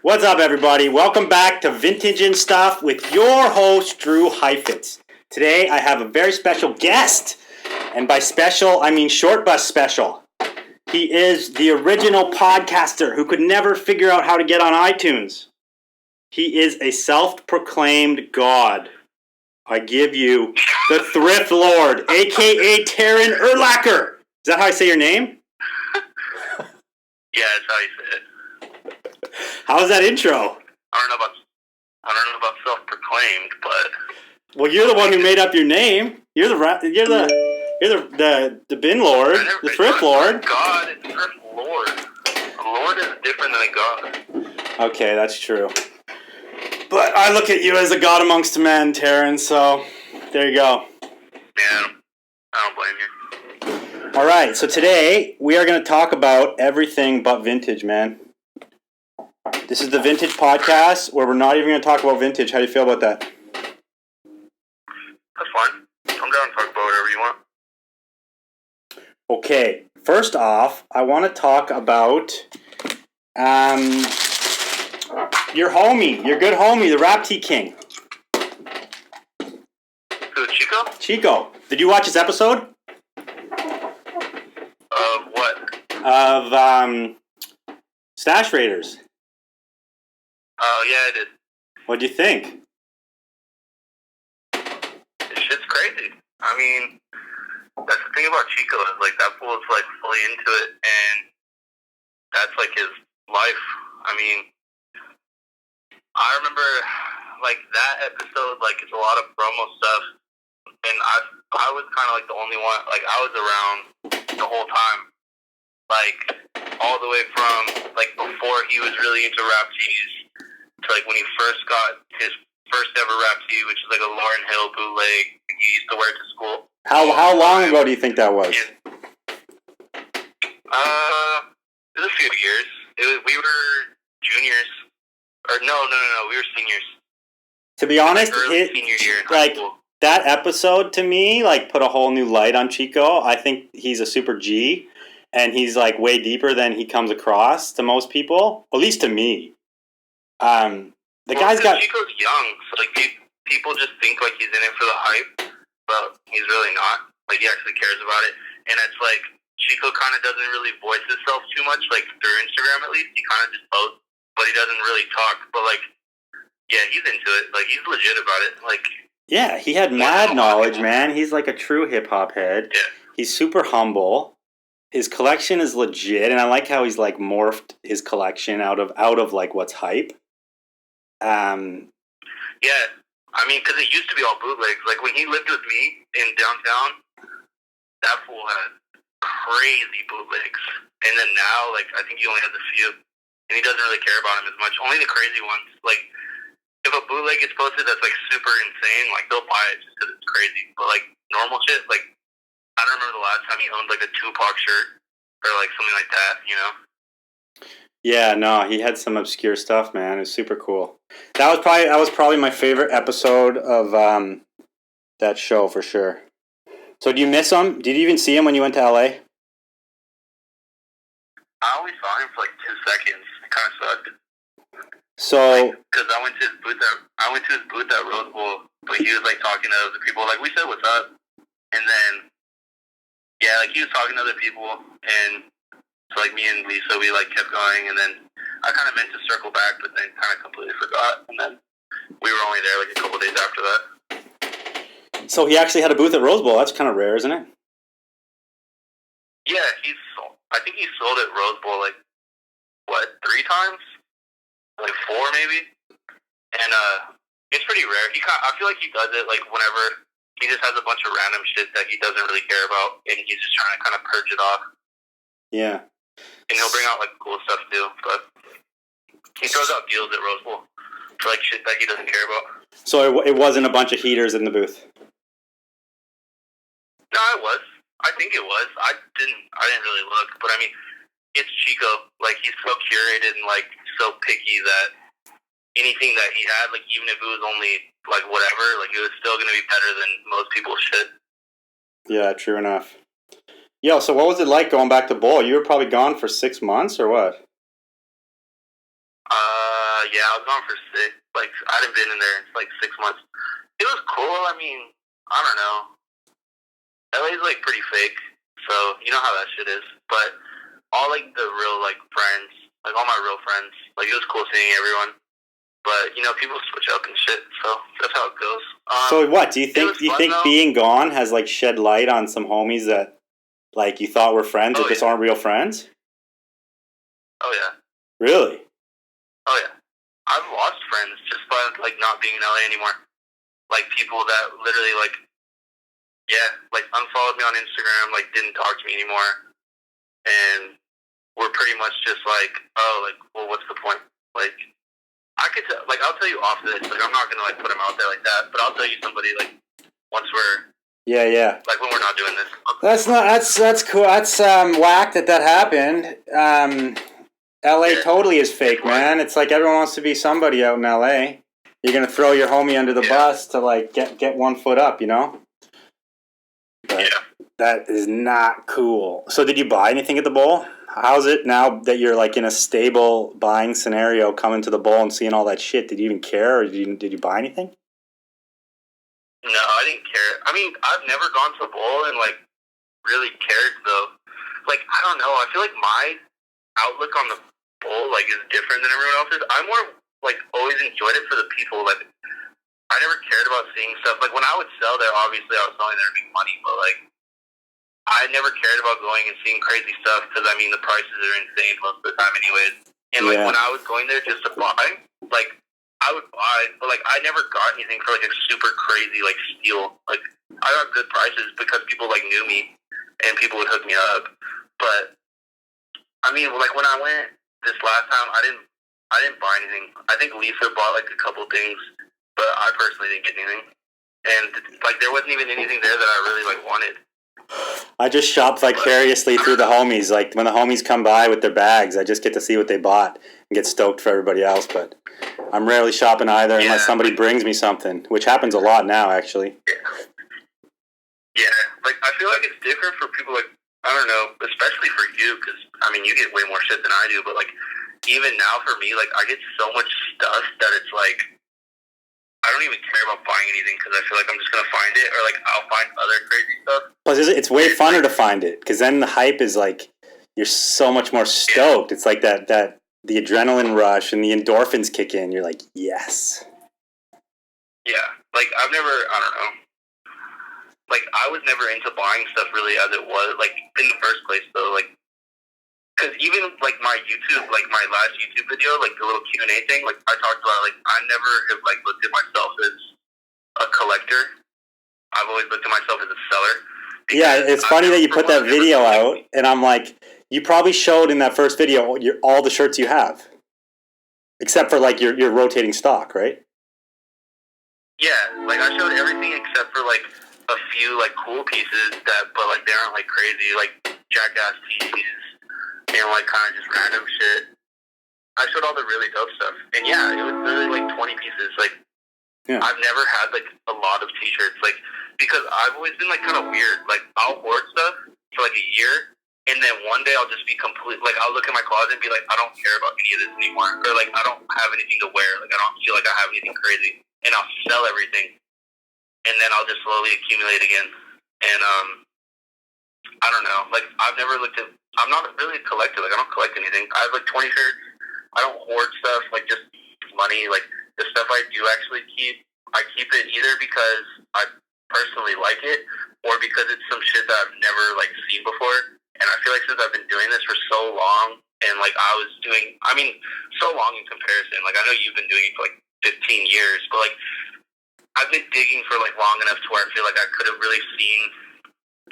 What's up, everybody? Welcome back to Vintage and Stuff with your host, Drew Heifetz. Today, I have a very special guest. And by special, I mean short bus special. He is the original podcaster who could never figure out how to get on iTunes. He is a self-proclaimed god. I give you the Thrift Lord, a.k.a. Taryn Erlacher. Is that how I say your name? Yeah, that's how you say it. How was that intro? I don't know about self-proclaimed, but well, you're the one who made up your name. You're the bin lord, the thrift lord. God, it's thrift lord. A lord is different than a god. Okay, that's true. But I look at you as a god amongst men, Taryn. So there you go. Yeah, I don't blame you. All right, so today we are going to talk about everything but vintage, man. This is the Vintage Podcast, where we're not even going to talk about vintage. How do you feel about that? That's fine. I'm down to talk about whatever you want. Okay, first off, I want to talk about your homie, your good homie, the Rap Tea King. Who, Chico? Chico. Did you watch his episode? Of what? Of Stash Raiders. Oh, yeah, I did. What'd you think? This shit's crazy. I mean, that's the thing about Chico is, like, that fool is, like, fully into it, and that's, like, his life. I mean, I remember, like, that episode, like, it's a lot of promo stuff, and I was kind of, like, the only one, like, I was around the whole time, like, all the way from, like, before he was really into rap tees, to, like, when he first got his first ever rap tee, which is, like, a Lauryn Hill bootleg he used to wear to school. How long ago do you think that was? It was a few years. We were juniors. Or, no, we were seniors. To be honest, like senior year in like, high school. that episode, to me, like, put a whole new light on Chico. I think he's a super G, and he's, like, way deeper than he comes across to most people, at least to me. Guy's got... Chico's young, so, like, people just think, like, he's in it for the hype, but he's really not. Like, he actually cares about it. And it's, like, Chico kind of doesn't really voice himself too much, like, through Instagram, at least. He kind of just posts, but he doesn't really talk. But, like, yeah, he's into it. Like, he's legit about it. Like... Yeah, he had mad knowledge, man. He's, like, a true hip-hop head. Yeah. He's super humble. His collection is legit, and I like how he's, like, morphed his collection out of like, what's hype. Yeah, I mean, because it used to be all bootlegs. Like, when he lived with me in downtown, that fool had crazy bootlegs. And then now, like, I think he only has a few. And he doesn't really care about them as much. Only the crazy ones. Like, if a bootleg is posted that's, like, super insane, like, they'll buy it just because it's crazy. But, like, normal shit, like, I don't remember the last time he owned, like, a Tupac shirt or, like, something like that, you know? Yeah, no, he had some obscure stuff, man. It was super cool. That was probably my favorite episode of that show for sure. So, do you miss him? Did you even see him when you went to LA? I only saw him for like 2 seconds. It kind of sucked. So, because I went to his booth at Rose Bowl, but he was like talking to other people. Like, we said what's up, and then yeah, like he was talking to other people, and so like me and Lisa, we like kept going, and then I kind of meant to circle back, but then kind of completely forgot, and then we were only there like a couple days after that. So he actually had a booth at Rose Bowl. That's kind of rare, isn't it? Yeah, I think he sold at Rose Bowl like 3 times, like 4 maybe, and it's pretty rare. I feel like he does it like whenever he just has a bunch of random shit that he doesn't really care about, and he's just trying to kind of purge it off. Yeah. And he'll bring out, like, cool stuff, too. But he throws out deals at Rose Bowl for, like, shit that he doesn't care about. So it wasn't a bunch of heaters in the booth? No, it was. I think it was. I didn't really look. But, I mean, it's Chico. Like, he's so curated and, like, so picky that anything that he had, like, even if it was only, like, whatever, like, it was still going to be better than most people's shit. Yeah, true enough. Yo, so what was it like going back to Bowl? You were probably gone for 6 months or what? Yeah, I was gone for 6. Like, I hadn't been in there in like 6 months. It was cool. I mean, I don't know. LA's like pretty fake, so you know how that shit is. But all like the real like friends, like all my real friends, like it was cool seeing everyone. But you know, people switch up and shit, so that's how it goes. So what do you think? Do you fun, think though. being gone has like shed light on some homies that like you thought were friends that just aren't real friends? Oh yeah. Really? Oh yeah. I've lost friends just by like not being in LA anymore. Like people that literally like, yeah, like unfollowed me on Instagram, like didn't talk to me anymore, and we're pretty much just like, oh, like, well, what's the point? Like, I could tell, like, I'll tell you off this. Like, I'm not gonna like put them out there like that, but I'll tell you somebody like once we're Yeah. like when we're not doing this. That's cool. That's whack that happened. LA totally is fake, man. It's like everyone wants to be somebody out in LA. You're gonna throw your homie under the bus to like get 1 foot up, you know? But that is not cool. So did you buy anything at the bowl? How's it now that you're like in a stable buying scenario, coming to the bowl and seeing all that shit? Did you even care, or did you buy anything? No, I didn't care. I mean, I've never gone to a bowl and like really cared though. Like, I don't know. I feel like my outlook on the bowl like is different than everyone else's. I more like always enjoyed it for the people. Like, I never cared about seeing stuff. Like when I would sell there, obviously I was selling there to make money, but like I never cared about going and seeing crazy stuff because I mean the prices are insane most of the time, anyways. And like when I was going there just to buy, like I would buy, but like I never got anything for like a super crazy like steal. Like I got good prices because people like knew me and people would hook me up. But I mean, like when I went this last time, I didn't buy anything. I think Lisa bought like a couple things, but I personally didn't get anything. And like there wasn't even anything there that I really like wanted. I just shop vicariously through the homies. Like when the homies come by with their bags, I just get to see what they bought and get stoked for everybody else. But I'm rarely shopping either unless somebody brings me something, which happens a lot now, actually. Yeah, like I feel like it's different for people like, I don't know, especially for you, because I mean you get way more shit than I do. But like even now for me, like I get so much stuff that it's like I don't even care about buying anything because I feel like I'm just gonna find it, or like I'll find other crazy stuff. Plus, it's way funner to find it because then the hype is like you're so much more stoked. It's like that the adrenaline rush and the endorphins kick in. You're like, yes. Yeah, like I don't know. Like I was never into buying stuff really as it was like in the first place though. Like because even like my YouTube, like my last YouTube video, like the little Q&A thing, like I talked about, like I never have like looked at myself as a collector. I've always looked at myself as a seller. Yeah, it's funny that you put that video out, and I'm like, you probably showed in that first video all the shirts you have, except for like your rotating stock, right? Yeah, like I showed everything except for like a few like cool pieces but like they aren't like crazy, like Jackass tees and like kind of just random shit. I showed all the really dope stuff, and yeah, it was literally like 20 pieces. Like I've never had like a lot of t-shirts, like because I've always been like kind of weird. Like I'll hoard stuff for like a year, and then one day I'll just be complete. Like I'll look in my closet and be like, I don't care about any of this anymore, or like I don't have anything to wear. Like I don't feel like I have anything crazy, and I'll sell everything, and then I'll just slowly accumulate again. And I don't know. Like I've never looked at. I'm not really a collector. Like I don't collect anything. I have like 20 shirts. I don't hoard stuff. Like just money. Like the stuff I do actually keep, I keep it either because I personally like it, or because it's some shit that I've never like seen before. And I feel like since I've been doing this for so long, and like I was doing, I mean, so long in comparison. Like I know you've been doing it for like 15 years, but like I've been digging for like long enough to where I feel like I could have really seen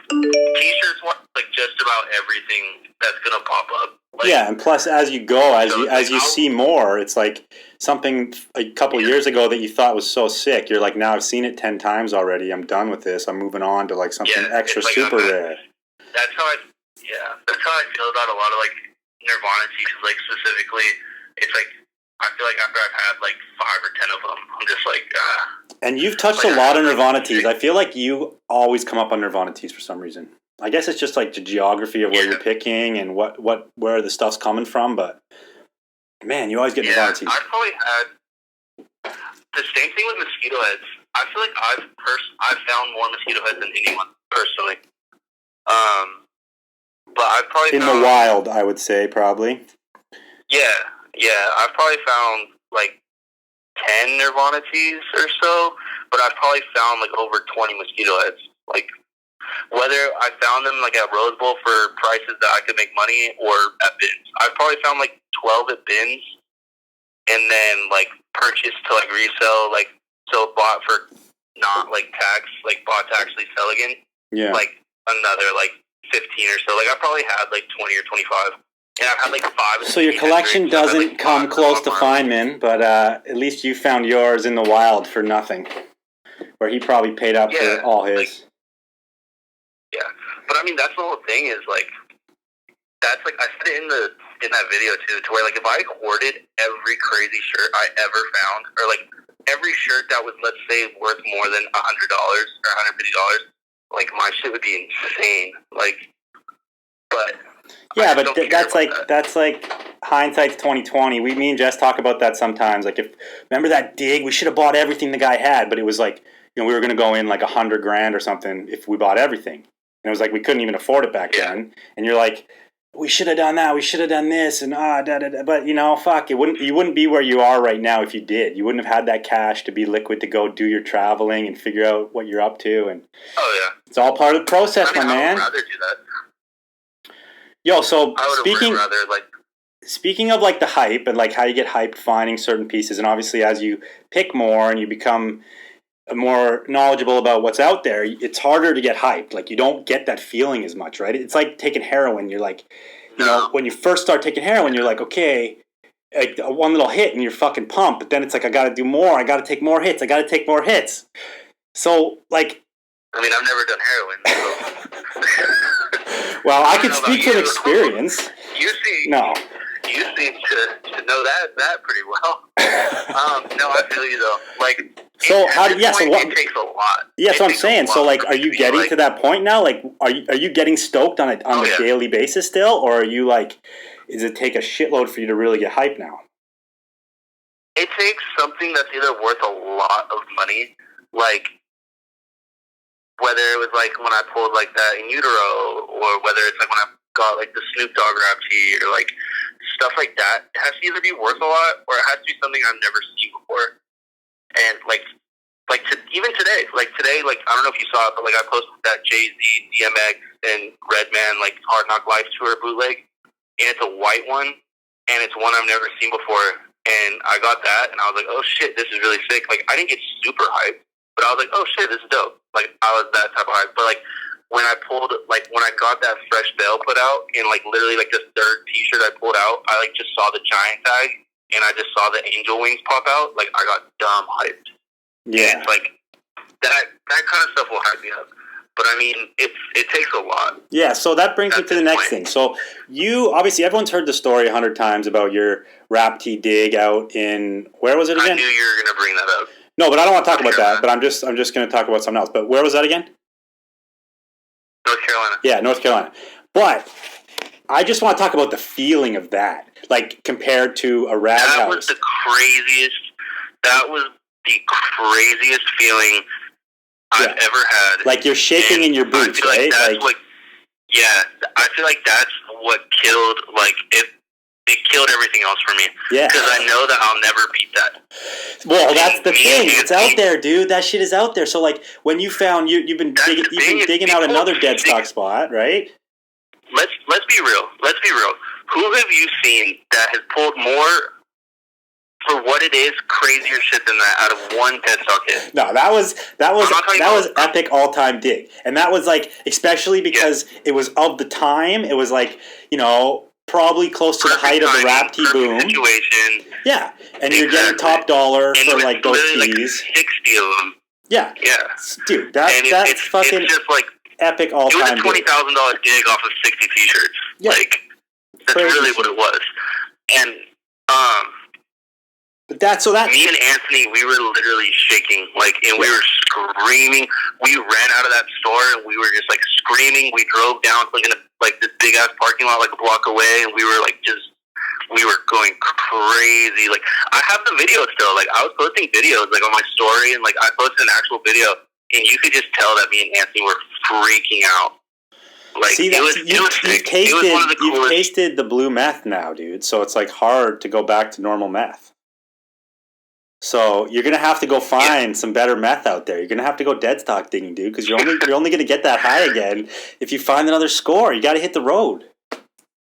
t-shirts, like just about everything that's gonna pop up. Like, yeah, and plus as you go, as you see more, it's like something a couple years ago that you thought was so sick. You're like, now I've seen it 10 times already. I'm done with this. I'm moving on to like something extra like, super rare. That's how I feel about a lot of like Nirvana t-shirts. Like specifically, it's like I feel like after I've had like 5 or 10 of them, I'm just like. And you've touched a lot of Nirvana tees. I feel like you always come up on Nirvana tees for some reason. I guess it's just like the geography of where you're picking and where the stuff's coming from, but Man, you always get Nirvana tees. I probably had the same thing with mosquito heads. I feel like I've found more mosquito heads than anyone personally. But I've probably in the wild, I would say probably. Yeah. I've probably found like 10 Nirvana tees or so, but I've probably found like over 20 mosquito heads. Like whether I found them like at Rose Bowl for prices that I could make money or at bins. I've probably found like 12 at bins, and then like purchased to like resell, like so bought for not like tax, like bought to actually sell again. Yeah. Like another like 15 or so. Like I probably had like 20 or 25. And I've had like 5. So your collection doesn't come close to Feynman, but at least you found yours in the wild for nothing, where he probably paid up for all his. Like, yeah, but I mean that's the whole thing is like that's like I said it in that video too, to where like if I hoarded every crazy shirt I ever found, or like every shirt that was, let's say, worth more than $100 or $150, like my shit would be insane. Like, but. Yeah, but that's like hindsight's 2020. Me and Jess talk about that sometimes. Like, remember that dig? We should have bought everything the guy had, but it was like, we were going to go in like $100,000 or something if we bought everything. And it was like we couldn't even afford it back then. And you're like, we should have done that. We should have done this, and But fuck, you wouldn't be where you are right now if you did. You wouldn't have had that cash to be liquid to go do your traveling and figure out what you're up to. And it's all part of the process, my man. I would rather do that. Yo, so speaking of like the hype and like how you get hyped finding certain pieces, and obviously as you pick more and you become more knowledgeable about what's out there, it's harder to get hyped. Like you don't get that feeling as much, right? It's like taking heroin. You're like, when you first start taking heroin, you're like, okay, like one little hit and you're fucking pumped. But then it's like, I got to do more. I got to take more hits. So like, I mean, I've never done heroin. So. Well, I can speak from experience. You seem to know that pretty well. No, I feel you though. Like, so how do? Yeah, so what? It takes a lot. Yeah, that's what I'm saying. So, like, are you getting to that point now? Like, are you getting stoked on a daily basis still, or are you like, does it take a shitload for you to really get hyped now? It takes something that's either worth a lot of money, like. Whether it was like when I pulled like that in utero, or whether it's like when I got like the Snoop Dogg rap tee, or like stuff like that, it has to either be worth a lot or it has to be something I've never seen before. And even today, like I don't know if you saw it, but like I posted that Jay-Z, DMX, and Redman like Hard Knock Life tour bootleg, and it's a white one, and it's one I've never seen before. And I got that, and I was like, oh shit, this is really sick. Like I didn't get super hyped, but I was like, oh shit, this is dope. Like, I was that type of hype. But, like, when I got that fresh bail put out, and, like, literally, like, this third T-shirt I pulled out, I, like, just saw the giant tag, and I just saw the angel wings pop out. Like, I got dumb hyped. Yeah. And, like, that kind of stuff will hype me up. But, I mean, it takes a lot. Yeah, so that brings me to the next thing. So, obviously, everyone's heard the story 100 times about your rap tee dig out in, where was it again? I knew you were going to bring that up. No, but I don't want to talk about that. But I'm just going to talk about something else. But where was that again? North Carolina. Yeah, North Carolina. But I just want to talk about the feeling of that, like compared to a rag house. That was the craziest feeling I've ever had. Like you're shaking in your boots, right? I feel like that's what killed. Like it killed everything else for me. Yeah. Because I know that I'll never beat that. Well, that's the thing. It's out there, dude. That shit is out there. So, like, when you found you've been digging out another dead stock spot, right? Let's be real. Who have you seen that has pulled more for what it is, crazier shit than that out of one dead stock hit? No, that was epic all time dig, and that was like especially because it was of the time. It was like probably close to the height of the rap tee boom. Situation. Yeah, and you're getting top dollar for like those tees. Like 60 of them. Yeah. Dude, that's fucking it's just like epic all time. It was a $20,000 gig off of 60 T-shirts. Yeah. Like that's crazy really what it was. And but me and Anthony, we were literally shaking, like, and we were screaming. We ran out of that store and we were just like screaming. We drove down to like this big ass parking lot like a block away, and we were like just we were going crazy. Like, I have the video still. Like, I was posting videos, like, on my story, and, like, I posted an actual video, and you could just tell that me and Anthony were freaking out. Like, See, it was sick. It was one of the coolest. You've tasted the blue meth now, dude, so it's, like, hard to go back to normal meth. So you're gonna have to go find some better meth out there. You're gonna have to go dead stock digging, dude, because you're only gonna get that high again if you find another score. You got to hit the road.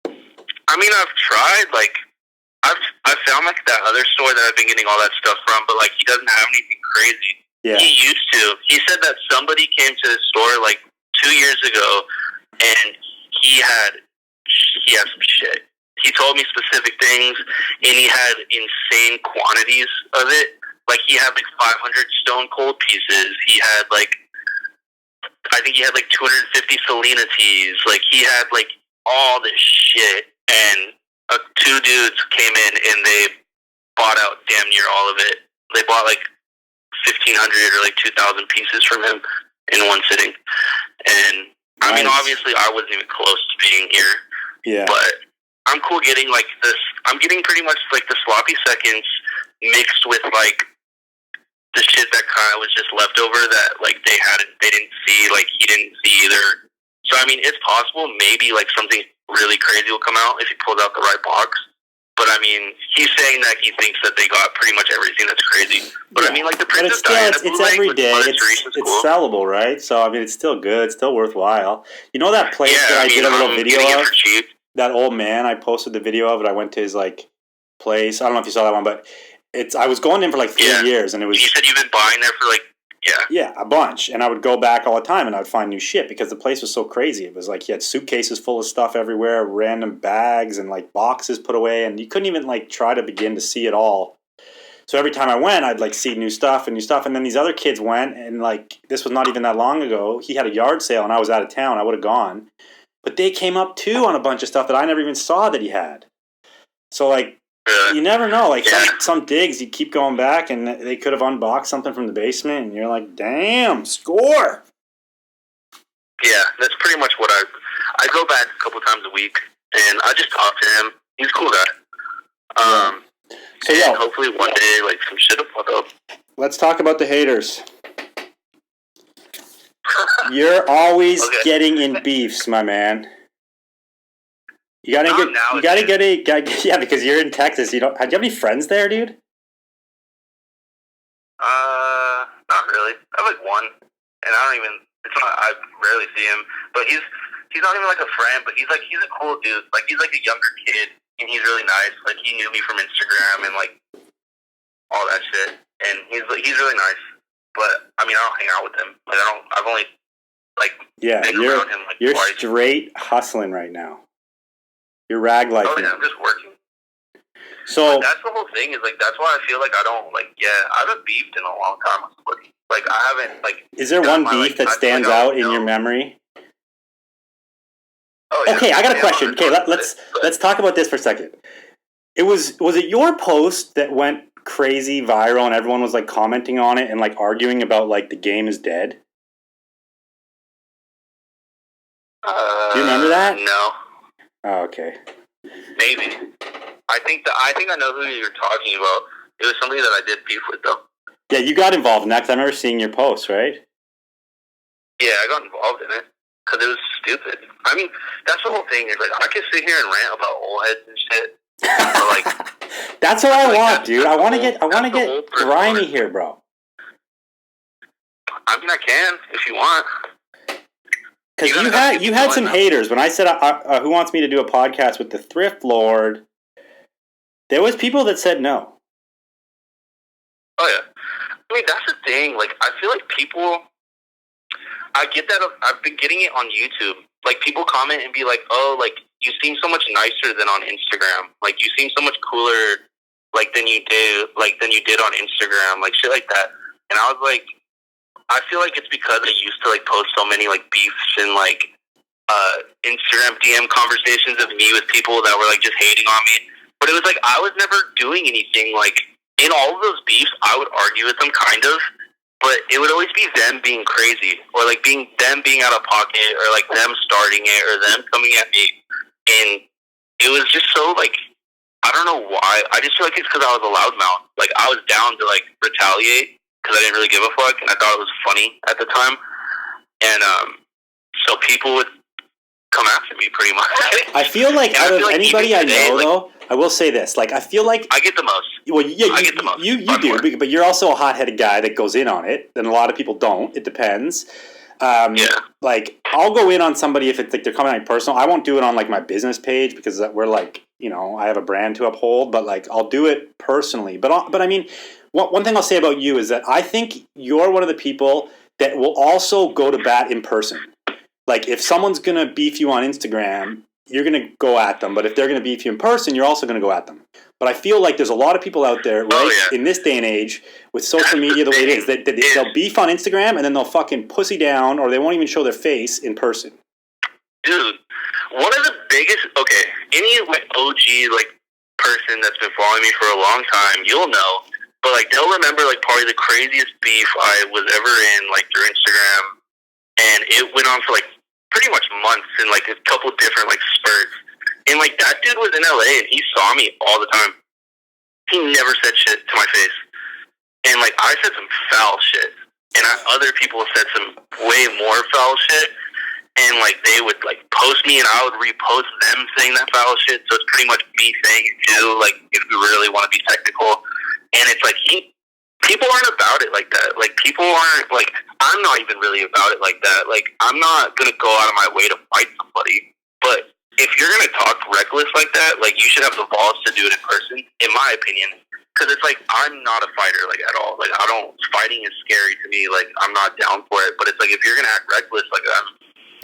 I mean, I've tried. Like, I've found like that other store that I've been getting all that stuff from, but like he doesn't have anything crazy. Yeah. He used to. He said that somebody came to his store like 2 years ago, and he had some shit. He told me specific things, and he had insane quantities of it. Like, he had, like, 500 Stone Cold pieces. He had, like, I think he had, like, 250 Selena teas. Like, he had, like, all this shit. And 2 dudes came in, and they bought out damn near all of it. They bought, like, 1,500 or, like, 2,000 pieces from him in one sitting. And, I mean, obviously, I wasn't even close to being here. Yeah. But I'm cool getting, like, this. I'm getting pretty much, like, the sloppy seconds mixed with, like, the shit that kind of was just left over that, like, they didn't see, like, he didn't see either. So, I mean, it's possible maybe, like, something really crazy will come out if he pulls out the right box. But, I mean, he's saying that he thinks that they got pretty much everything that's crazy. But, I mean, like, the Princess Diana it's every day. It's cool. Sellable, right? So, I mean, it's still good. It's still worthwhile. You know that place that I did a little video of? That old man, I posted the video of it. I went to his, like, place. I don't know if you saw that one, but I was going in for, like, 3 years, and it was... You said you've been buying there for, like, Yeah, a bunch. And I would go back all the time, and I would find new shit, because the place was so crazy. It was, like, he had suitcases full of stuff everywhere, random bags, and, like, boxes put away, and you couldn't even, like, try to begin to see it all. So every time I went, I'd, like, see new stuff, and then these other kids went, and, like, this was not even that long ago. He had a yard sale, and I was out of town. I would have gone. But they came up, too, on a bunch of stuff that I never even saw that he had. So, like, you never know. Like, some digs, you keep going back, and they could have unboxed something from the basement, and you're like, damn, score! Yeah, that's pretty much what I go back a couple times a week, and I just talk to him. He's a cool guy. So, hopefully one day, like, some shit will pop up. Let's talk about the haters. You're always getting in beefs, my man. You gotta get because you're in Texas. Do you have any friends there, dude? Not really. I have like one, and I rarely see him. But he's not even like a friend, but he's a cool dude. Like, he's like a younger kid, and he's really nice. Like, he knew me from Instagram and like all that shit, and he's really nice. But I mean, I don't hang out with him. Like, I've only like been around him like you're twice. Straight hustling right now. You're rag life. Oh yeah, I'm just working. So but that's the whole thing. Is like, that's why I feel like I don't like. Yeah, I haven't beefed in a long time with somebody. Like, I haven't like. Is there one beef that stands out in your memory? Oh, yeah. Okay, I got a question. Okay, let's talk about this for a second. Was it your post that went crazy viral and everyone was like commenting on it and like arguing about like the game is dead? Do you remember that? No. Oh, okay. Maybe. I think I know who you're talking about. It was somebody that I did beef with, though. Yeah, you got involved in that because I remember seeing your post, right? Yeah, I got involved in it because it was stupid. I mean, that's the whole thing. Is like, I can sit here and rant about old heads and shit. But, like, that's what I want, dude. I want to get grimy here, bro. I mean, I can if you want. Because you had some haters when I said who wants me to do a podcast with the Thrift Lord. There was people that said no. Oh yeah, I mean, that's the thing. Like, I feel like people. I get that. I've been getting it on YouTube. Like, people comment and be like, "Oh, like, you seem so much nicer than on Instagram. Like, you seem so much cooler, like, than you did on Instagram. Like, shit like that." And I was like, I feel like it's because I used to, like, post so many, like, beefs and, like, Instagram DM conversations of me with people that were, like, just hating on me. But it was like, I was never doing anything. Like, in all of those beefs, I would argue with them, kind of. But it would always be them being crazy. Or, like, them being out of pocket. Or, like, them starting it. Or them coming at me. And it was just so, like, I don't know why. I just feel like it's because I was a loudmouth. Like, I was down to, like, retaliate because I didn't really give a fuck, and I thought it was funny at the time. And so people would come after me pretty much. I feel like out of anybody I know, though, I will say this. Like, I feel like I get the most. Well, yeah, I get the most. You do, but you're also a hot-headed guy that goes in on it, and a lot of people don't. It depends. Like, I'll go in on somebody if it's like they're coming at me personal. I won't do it on like my business page because we're like, you know, I have a brand to uphold. But like, I'll do it personally. But I mean, one thing I'll say about you is that I think you're one of the people that will also go to bat in person. Like, if someone's gonna beef you on Instagram, you're gonna go at them. But if they're gonna beef you in person, you're also gonna go at them. But I feel like there's a lot of people out there, right, in this day and age, with social media the way it is, that they'll beef on Instagram and then they'll fucking pussy down, or they won't even show their face in person. Dude, one of the biggest, any like OG like person that's been following me for a long time, you'll know, but like they'll remember like probably the craziest beef I was ever in, like through Instagram, and it went on for like pretty much months in like a couple different like spurts. And, like, that dude was in LA, and he saw me all the time. He never said shit to my face. And, like, I said some foul shit. And other people said some way more foul shit. And, like, they would, like, post me, and I would repost them saying that foul shit. So it's pretty much me saying it, too, like, if we really want to be technical. And it's, like, people aren't about it like that. Like, people aren't, like, I'm not even really about it like that. Like, I'm not going to go out of my way to fight somebody. But if you're going to talk reckless like that, like, you should have the balls to do it in person, in my opinion. Because it's like, I'm not a fighter, like, at all. Like, fighting is scary to me. Like, I'm not down for it. But it's like, if you're going to act reckless, like,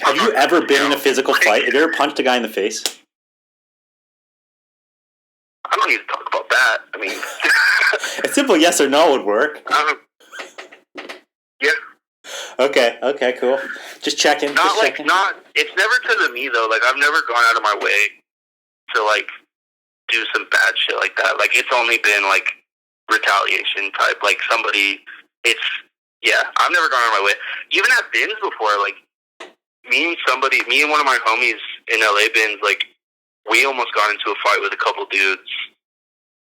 Have you ever been in a physical fight? Have you ever punched a guy in the face? I don't need to talk about that. I mean... a simple yes or no would work. Yeah. Okay, cool. Just checking. It's never because of me, though. Like, I've never gone out of my way to, like, do some bad shit like that. Like, it's only been, like, retaliation type. Like, I've never gone out of my way. Even at bins before, like, me and one of my homies in LA bins, like, we almost got into a fight with a couple dudes.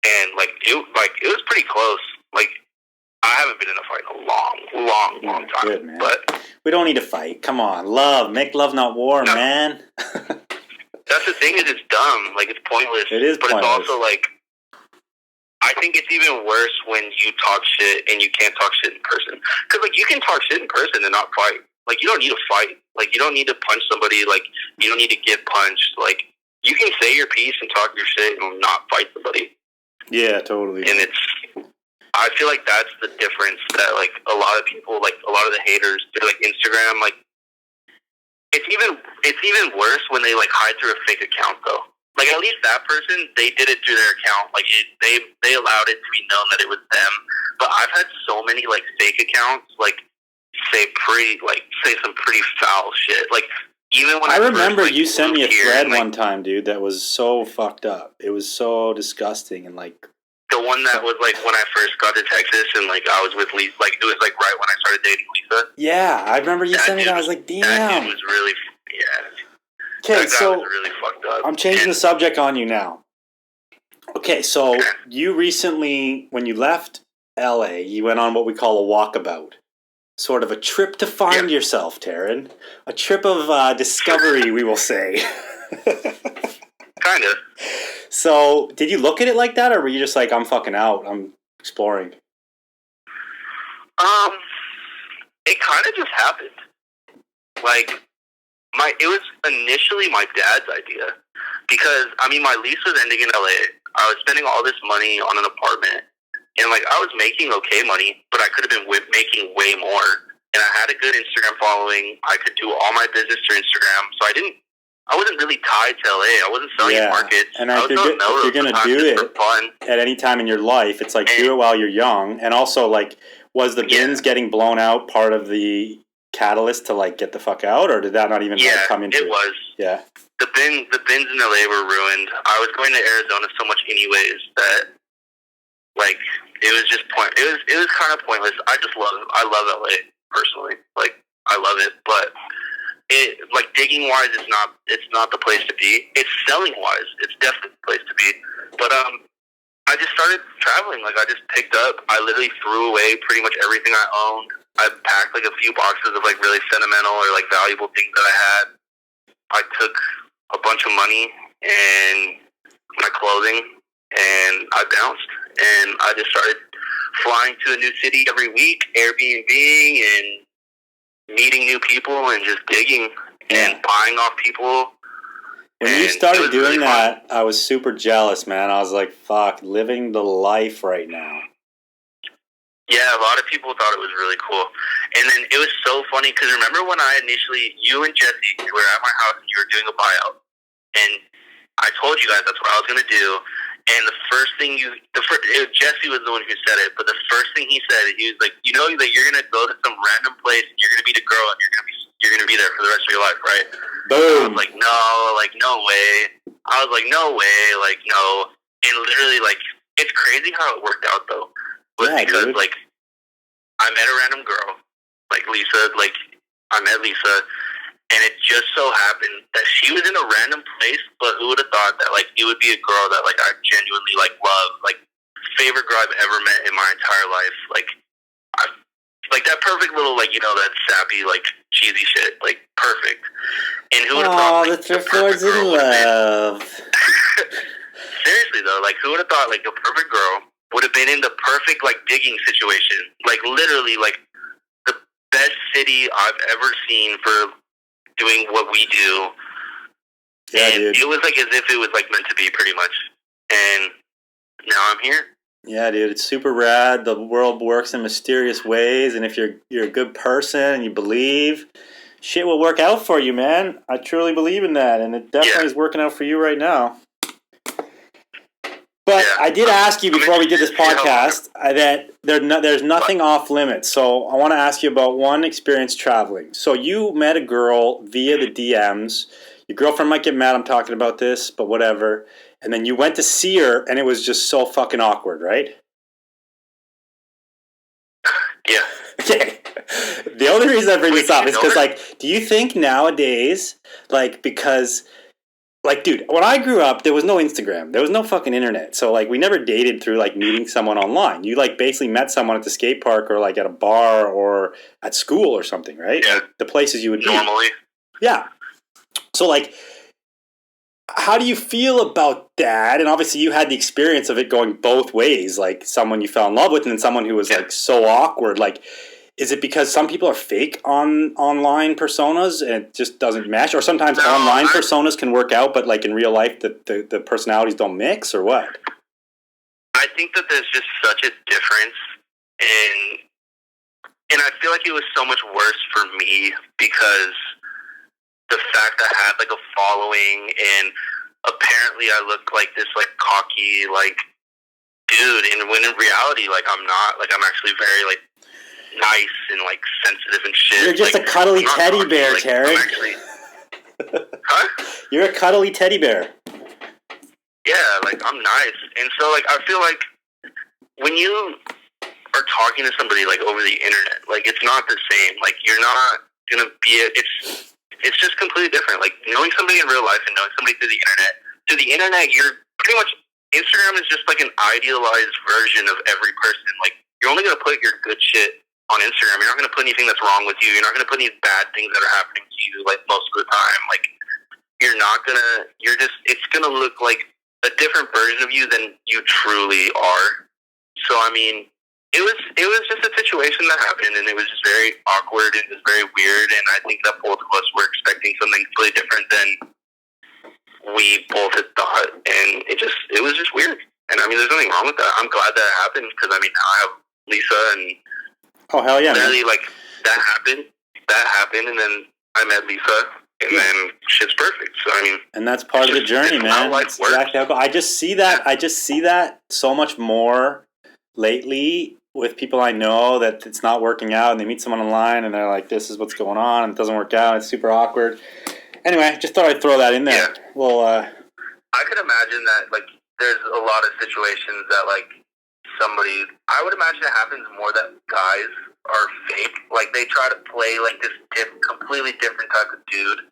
And, it was pretty close. Like, I haven't been in a fight in a long time. Good, man. But we don't need to fight. Come on. Make love, not war, man. That's the thing, is it's dumb. Like, it's pointless. It is pointless. But it's also, like, I think it's even worse when you talk shit and you can't talk shit in person. Because, like, you can talk shit in person and not fight. Like, you don't need to fight. Like, you don't need to punch somebody. Like, you don't need to get punched. Like, you can say your piece and talk your shit and not fight somebody. Yeah, totally. And I feel like that's the difference that, like, a lot of people, like, a lot of the haters, they're, like, Instagram, like, it's even worse when they, like, hide through a fake account, though. Like, at least that person, they did it through their account. Like, they allowed it to be known that it was them. But I've had so many, like, fake accounts, like, say some pretty foul shit. Like, even when I remember first, like, you sent me a thread like, one time, dude, that was so fucked up. It was so disgusting and, like... The one that was, like, when I first got to Texas and, like, I was with Lisa. Like, it was, like, right when I started dating Lisa. Yeah, I remember you sent me that. I was like, damn. That dude was really... Yeah. Okay, so was really fucked up. I'm changing the subject on you now. Okay, so you recently, when you left LA, you went on what we call a walkabout. Sort of a trip to find yourself, Taryn. A trip of discovery, we will say. Kind of. So, did you look at it like that, or were you just like, I'm fucking out, I'm exploring? It kind of just happened. Like, it was initially my dad's idea. Because, I mean, my lease was ending in LA. I was spending all this money on an apartment. And, like, I was making okay money, but I could have been making way more. And I had a good Instagram following. I could do all my business through Instagram. So I wasn't really tied to LA. I wasn't selling in markets. And if you're going to do it at any time in your life, it's like, do it while you're young. And also, like, was the bins getting blown out part of the catalyst to, like, get the fuck out? Or did that not even come into it? It was. Yeah. The bins in LA were ruined. I was going to Arizona so much anyways that, like, it was just it was kind of pointless. I love LA personally. Like, I love it, but like digging wise, it's not the place to be. It's selling wise, it's definitely the place to be. But I just started traveling. Like I just picked up. I literally threw away pretty much everything I owned. I packed like a few boxes of like really sentimental or like valuable things that I had. I took a bunch of money and my clothing, and I bounced. And I just started flying to a new city every week, Airbnb-ing and meeting new people and just digging and buying off people. When you started doing really that, I was super jealous, man. I was like, fuck, living the life right now. Yeah, a lot of people thought it was really cool. And then it was so funny because remember when you and Jesse were at my house and you were doing a buyout. And I told you guys that's what I was going to do. And the first thing Jesse was the one who said it, but the first thing he said, he was like, you know that you're going to go to some random place and you're going to meet a girl and you're going to be there for the rest of your life, right? Boom. I was like, no way. I was like, no way, like, no. And literally, like, it's crazy how it worked out, though. Because, dude. Like, I met a random girl, like Lisa, like, I met Lisa, and it just so happened that she was in a random place, but who would have thought that, like, it would be a girl that, like, I genuinely, like, love, like, favorite girl I've ever met in my entire life, like, like, that perfect little, like, you know, that sappy, like, cheesy shit, like, perfect. And who would have thought, like, the perfect girl would have been... Seriously, though, like, who would have thought, like, the perfect girl would have been in the perfect, like, digging situation. Like, literally, like, the best city I've ever seen for doing what we do. Yeah, and dude. It was, like, as if it was, like, meant to be, pretty much. And now I'm here. Yeah, dude, it's super rad. The world works in mysterious ways, and if you're a good person and you believe, shit will work out for you, man. I truly believe in that, and it definitely is working out for you right now. But I did ask you before we did this podcast that there's nothing off limits. So I want to ask you about one experience traveling. So you met a girl via the DMs. Your girlfriend might get mad I'm talking about this, but whatever. And then you went to see her, and it was just so fucking awkward, right? Yeah. Okay. The only reason I bring this up is because, like, do you think nowadays, like, because... Like, dude, when I grew up, there was no Instagram. There was no fucking internet. So, like, we never dated through, like, meeting someone online. You, like, basically met someone at the skate park or, like, at a bar or at school or something, right? Yeah. Like, the places you would normally. Yeah. So, like, how do you feel about that? And obviously you had the experience of it going both ways. Like, someone you fell in love with and then someone who was, like, so awkward. Like... Is it because some people are fake on online personas and it just doesn't mesh? Or sometimes online personas can work out, but like in real life, the personalities don't mix, or what? I think that there's just such a difference and I feel like it was so much worse for me because the fact that I had like a following and apparently I look like this like cocky like dude, and when in reality like I'm not, like I'm actually very like nice and like sensitive and shit. You're just like, a cuddly teddy bear, like, Tarek. Huh? You're a cuddly teddy bear. Yeah, like I'm nice, and so like I feel like when you are talking to somebody like over the internet, like it's not the same. Like you're not gonna be. It's just completely different. Like knowing somebody in real life and knowing somebody through the internet. Through the internet, you're pretty much Instagram is just like an idealized version of every person. Like you're only gonna put your good shit on Instagram. You're not going to put anything that's wrong with you. You're not going to put any bad things that are happening to you, like, most of the time. Like, it's going to look like a different version of you than you truly are. So, I mean, it was just a situation that happened, and it was just very awkward, and it was very weird, and I think that both of us were expecting something completely different than we both had thought, and it was just weird. And, I mean, there's nothing wrong with that. I'm glad that happened, because, I mean, now I have Lisa, and oh, hell yeah, literally, like, that happened, and then I met Lisa, and then shit's perfect. So, I mean... And that's part of the journey, man. That's exactly how I just see that so much more lately with people I know that it's not working out, and they meet someone online, and they're like, this is what's going on, and it doesn't work out, it's super awkward. Anyway, just thought I'd throw that in there. Yeah. Well, I could imagine that, like, there's a lot of situations that, like, somebody, I would imagine it happens more that guys are fake. Like, they try to play, like, this completely different type of dude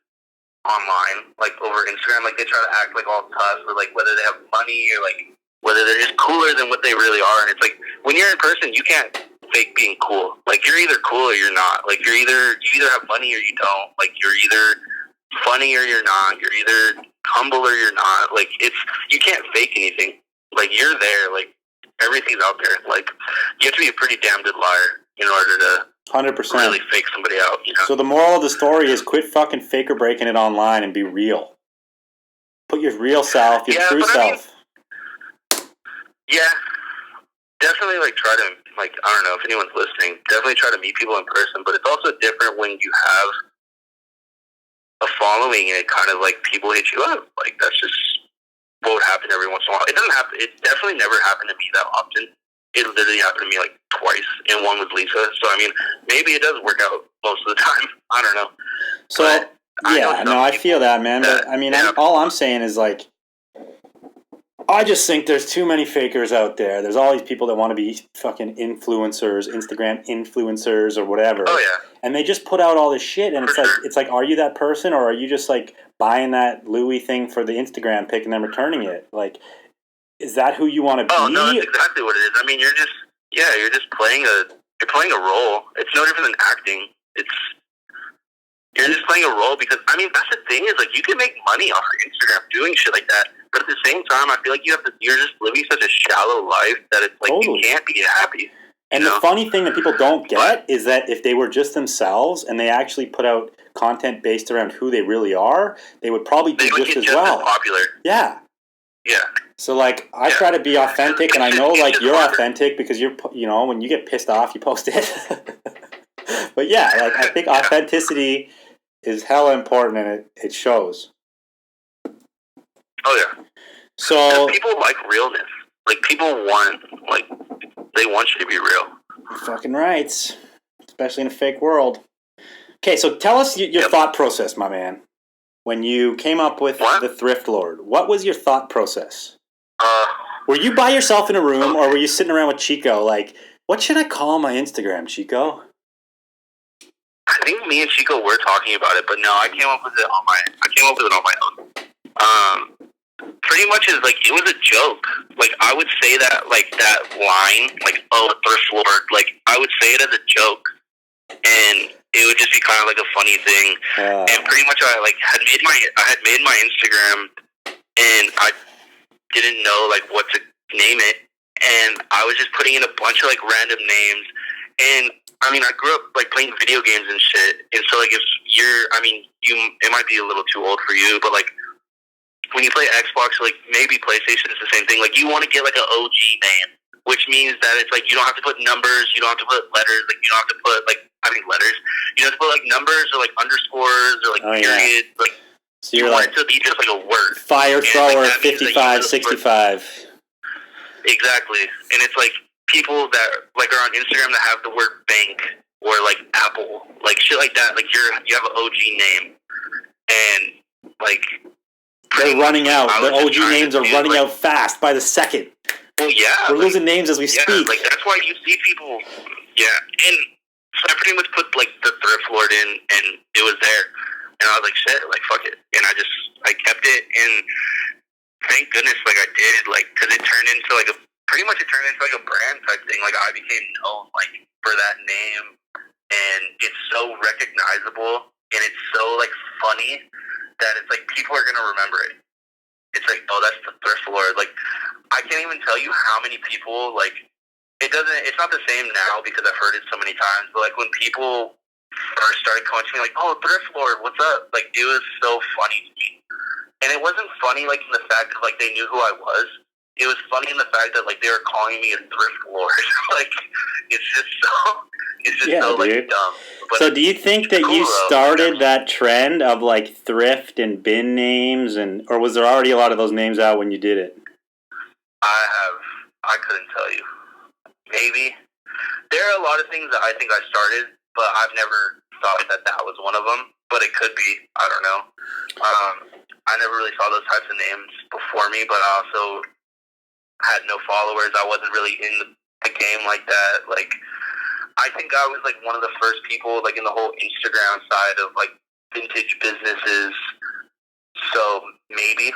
online, like, over Instagram. Like, they try to act, like, all tough, or, like, whether they have money or, like, whether they're just cooler than what they really are. And it's like, when you're in person, you can't fake being cool. Like, you're either cool or you're not. Like, you either have money or you don't. Like, you're either funny or you're not. You're either humble or you're not. Like, you can't fake anything. Like, you're there. Like, everything's out there. Like, you have to be a pretty damn good liar in order to 100%. really fake somebody out, you know? So the moral of the story is quit fucking faker breaking it online and be real. Put your real self, your true self. Yeah, definitely, like, try to, like, I don't know if anyone's listening, definitely try to meet people in person, but it's also different when you have a following and it kind of, like, people hit you up. Like, that's just what would happen every once in a while. It doesn't happen, it definitely never happened to me that often. It literally happened to me, like, twice, and one with Lisa. So, I mean, maybe it does work out most of the time. I don't know. So, yeah, no, I feel that, man. But, I mean, all I'm saying is, like, I just think there's too many fakers out there. There's all these people that want to be fucking influencers, Instagram influencers or whatever. Oh, yeah. And they just put out all this shit, and it's like, are you that person, or are you just, like, buying that Louis thing for the Instagram pic and then returning it? Like, is that who you want to be? Oh, no, that's exactly what it is. I mean, you're just playing a role. It's no different than acting. You're just playing a role because, I mean, that's the thing is, like, you can make money off of Instagram doing shit like that. But at the same time, I feel like you're just living such a shallow life that it's like, you can't be happy. And the funny thing that people don't get is that if they were just themselves and they actually put out content based around who they really are, they would probably do just as well. As popular. Yeah. Yeah. So, like, I try to be authentic, and I know, like, you're authentic because you're, you know, when you get pissed off, you post it. But yeah, like, I think authenticity is hella important, and it shows. Oh, yeah. So people like realness. Like, people want, like, they want you to be real. You're fucking right. Especially in a fake world. Okay, so tell us your thought process, my man. When you came up with the Thrift Lord, what was your thought process? Were you by yourself in a room, or were you sitting around with Chico? Like, what should I call my Instagram, Chico? I think me and Chico were talking about it, but no, I came up with it on my own. Pretty much is like, it was a joke. Like, I would say that, like, that line, like, oh, Thrift Lord, like, I would say it as a joke, and it would just be kind of like a funny thing. And pretty much I had made my Instagram, and I didn't know, like, what to name it, and I was just putting in a bunch of, like, random names. And I mean, I grew up, like, playing video games and shit, and so, like, if it might be a little too old for you, but, like, when you play Xbox, like, maybe PlayStation is the same thing. Like, you want to get, like, an OG name, which means that it's, like, you don't have to put numbers, you don't have to put letters, like, you don't have to put, like, letters. You don't have to put, like, numbers or, like, underscores or, like, periods. Yeah. Like, so you're like, to be just, like, a word. Fire thrower, like, 55, 65. Exactly. And it's, like, people that, like, are on Instagram that have the word bank or, like, Apple, like, shit like that. Like, you have an OG name. And, like, they're running out. The OG names are running out fast by the second. Well, yeah. We're losing names as we speak. Like, that's why you see people. Yeah. And so I pretty much put, like, the Thrift Lord in, and it was there. And I was like, shit, like, fuck it. And I kept it, and thank goodness, like, I did, like, because it turned into, like, a brand type thing. Like, I became known, like, for that name, and it's so recognizable, and it's so, like, funny that it's like, people are gonna remember it. It's like, oh, that's the Thrift Lord. Like, I can't even tell you how many people, like, it's not the same now because I've heard it so many times, but, like, when people first started coming to me, like, oh, Thrift Lord, what's up? Like, it was so funny to me. And it wasn't funny, like, in the fact that, like, they knew who I was. It was funny in the fact that, like, they were calling me a Thrift Lord. Like, it's just so, like, dumb. But so do you think that you started that trend of, like, thrift and bin names, or was there already a lot of those names out when you did it? I couldn't tell you. Maybe. There are a lot of things that I think I started, but I've never thought that was one of them. But it could be. I don't know. I never really saw those types of names before me, but I also had no followers. I wasn't really in a game like that. Like, I think I was like one of the first people like in the whole Instagram side of like vintage businesses. So maybe,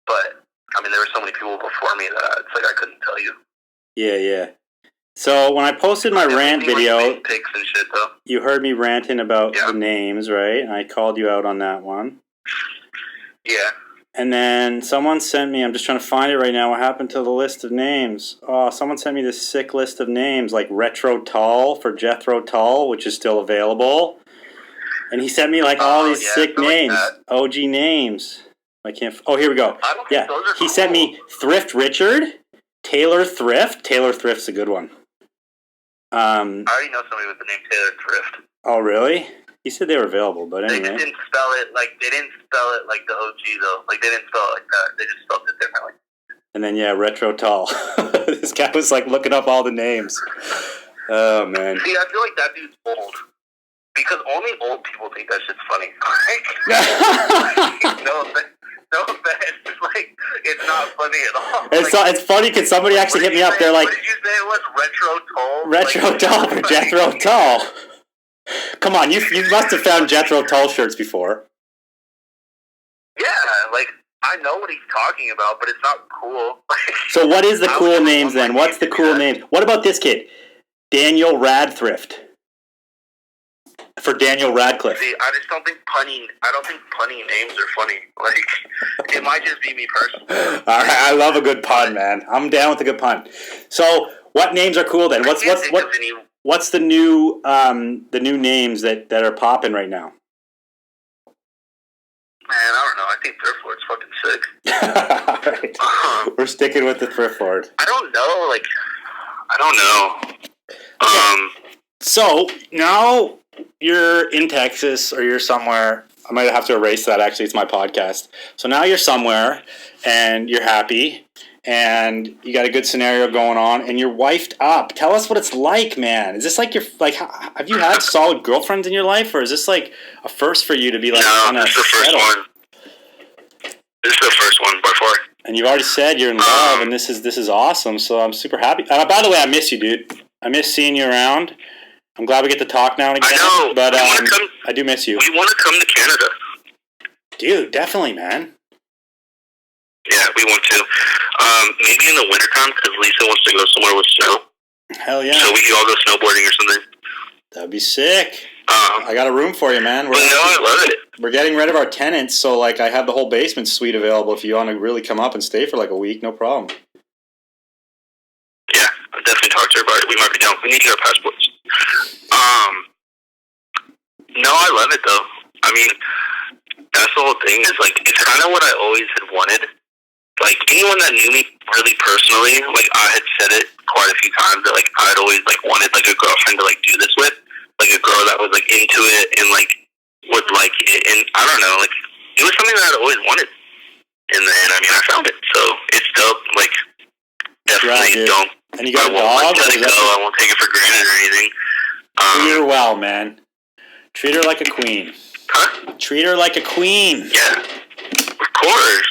but I mean, there were so many people before me that it's like I couldn't tell you. Yeah. So when I posted my rant video, pics and shit, though. You heard me ranting about the names, right? And I called you out on that one. Yeah. And then someone sent me, I'm just trying to find it right now, what happened to the list of names? Oh, someone sent me this sick list of names, like Retro Tull for Jethro Tull, which is still available. And he sent me like all these sick names, like OG names. I can't, here we go. I don't think those are he sent me Thrift Richard, Taylor Thrift. Taylor Thrift's a good one. I already know somebody with the name Taylor Thrift. Oh, really? He said they were available, but anyway. They didn't spell it like the OG though. Like they didn't spell it like that. They just spelled it differently. And then Retro Tull. This guy was like looking up all the names. Oh man. See, I feel like that dude's old. Because only old people think that shit's funny. No offense. Like, it's not funny at all. It's funny because somebody actually hit me up. They're like, what did you say it was? Retro Tull? Retro Tull for Jethro Tull. Come on, you must have found Jethro Tull shirts before. Yeah, like, I know what he's talking about, but it's not cool. So what is the cool names then? What's the cool name? What about this kid? Daniel Radthrift. For Daniel Radcliffe. See, I just don't think punny names are funny. Like, it might just be me personally. All right, I love a good pun, man. I'm down with a good pun. So, what names are cool then? What's the new names that are popping right now? Man, I don't know. I think Thrift Lord's fucking sick. All right. We're sticking with the Thrift Lord. I don't know. Okay. So now you're in Texas or you're somewhere. I might have to erase that. Actually, it's my podcast. So now you're somewhere and you're happy and you got a good scenario going on and you're wifed up. Tell us what it's like, man. Is this like have you had solid girlfriends in your life, or is this like a first for you to be like kind of settled? This is the first one by far. And you've already said you're in love, and this is awesome. So I'm super happy. By the way, I miss you, dude. I miss seeing you around. I'm glad we get to talk now and again. I know, but I do miss you. We want to come to Canada. Dude, definitely, man. Yeah, we want to. Maybe in the wintertime, because Lisa wants to go somewhere with snow. Hell yeah. So we can all go snowboarding or something. That'd be sick. I got a room for you, man. I love it. We're getting rid of our tenants, so like I have the whole basement suite available if you want to really come up and stay for like a week, no problem. Yeah, I'll definitely talk to her about it. We might be down. We need to get our passports. No, I love it though. I mean, that's the whole thing. Is like it's kind of what I always had wanted. Like anyone that knew me really personally, like I had said it quite a few times that like I'd always like wanted like a girlfriend to like do this with, like a girl that was like into it and like would like it, and I don't know, like it was something that I'd always wanted. And then I mean I found it, so it's dope. Like definitely don't. And you got a dog? Let it go. I won't take it for granted or anything. Treat her well, man. Treat her like a queen. Huh? Treat her like a queen. Yeah, of course.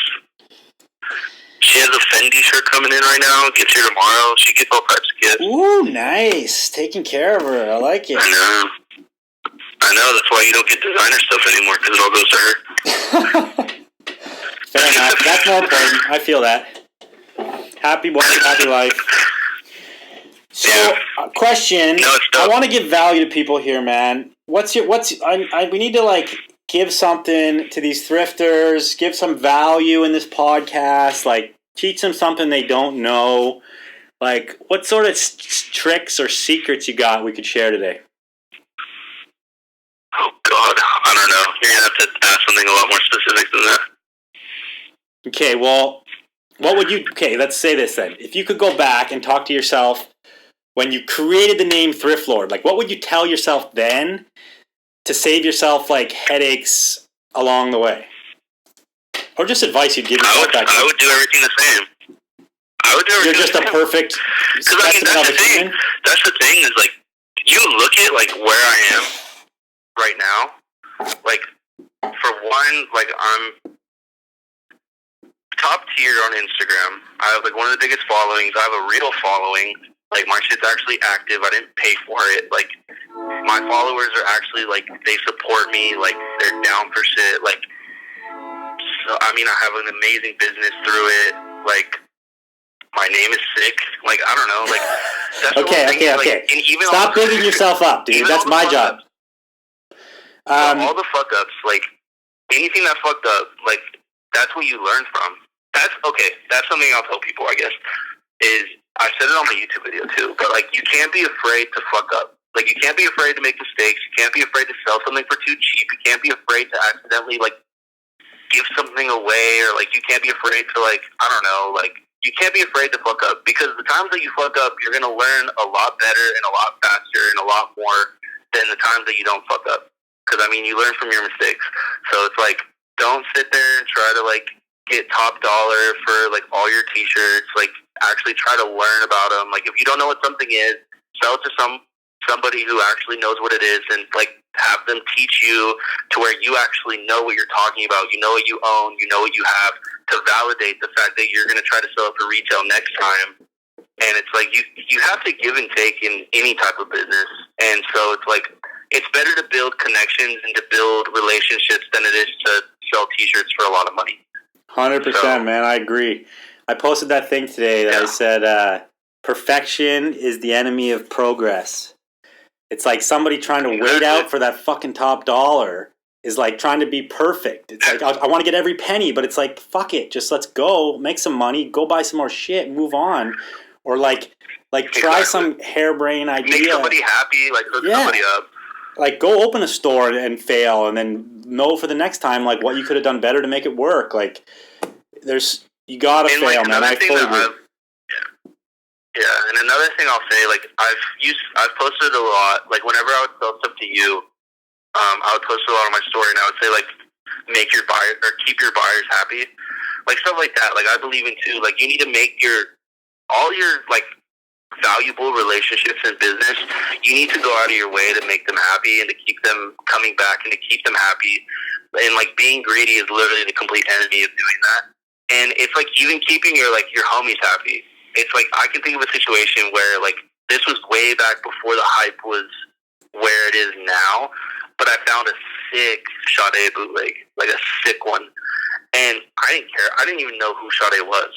She has a Fendi shirt coming in right now. Gets here tomorrow. She gets all types of gifts. Ooh, nice. Taking care of her. I like it. I know. That's why you don't get designer stuff anymore, because it all goes to her. Fair enough. That's more important. I feel that. Happy wife, happy life. So, question. No, I want to give value to people here, man. We need to like give something to these thrifters, give some value in this podcast, like teach them something they don't know. Like, what sort of tricks or secrets you got we could share today? Oh, God. I don't know. You're going to have to ask something a lot more specific than that. Okay, well, let's say this then. If you could go back and talk to yourself when you created the name Thrift Lord, like what would you tell yourself then to save yourself like headaches along the way? Or just advice you'd give yourself back then? I would do everything the same. You're just a perfect specimen of a human? That's the thing is like, you look at like where I am right now, like for one, like I'm top tier on Instagram. I have like one of the biggest followings. I have a real following. Like, my shit's actually active. I didn't pay for it. Like, my followers are actually, like, they support me. Like, they're down for shit. Like, so, I mean, I have an amazing business through it. Like, my name is sick. Like, I don't know. Like, that's okay. Like, and even stop bigging yourself up, dude. That's my job. All the fuck ups, like, anything that fucked up, like, that's what you learn from. That's something I'll tell people, I guess, is, I said it on my YouTube video too, but, like, you can't be afraid to fuck up. Like, you can't be afraid to make mistakes. You can't be afraid to sell something for too cheap. You can't be afraid to accidentally, like, give something away, or, like, you can't be afraid to, like, I don't know, like, you can't be afraid to fuck up, because the times that you fuck up, you're going to learn a lot better and a lot faster and a lot more than the times that you don't fuck up. Because, I mean, you learn from your mistakes. So it's like, don't sit there and try to, like, get top dollar for, like, all your t-shirts. Like, actually try to learn about them. Like, if you don't know what something is, sell it to somebody who actually knows what it is, and, like, have them teach you to where you actually know what you're talking about. You know what you own. You know what you have, to validate the fact that you're going to try to sell it for retail next time. And it's like, you have to give and take in any type of business. And so it's like, it's better to build connections and to build relationships than it is to sell t-shirts for a lot of money. 100%, man. I agree. I posted that thing today that I said, perfection is the enemy of progress. It's like somebody trying to wait out for that fucking top dollar is like trying to be perfect. It's like, I want to get every penny, but it's like, fuck it. Just let's go, make some money, go buy some more shit, move on. Or like try some harebrained idea. Make somebody happy, like hook somebody up. Like, go open a store and fail, and then know for the next time, like, what you could have done better to make it work. Like, you gotta fail, man. I fully agree. Yeah, and another thing I'll say, like, I've posted a lot, like, whenever I would sell stuff to you, I would post a lot on my story, and I would say, like, make your buyer, or keep your buyers happy. Like, stuff like that. Like, I believe in, too. Like, you need to make all your, like, valuable relationships in business, you need to go out of your way to make them happy and to keep them coming back and to keep them happy. And, like, being greedy is literally the complete enemy of doing that. And it's like, even keeping your homies happy. It's like, I can think of a situation where, like, this was way back before the hype was where it is now, but I found a sick Sade bootleg, like a sick one. And I didn't care. I didn't even know who Sade was.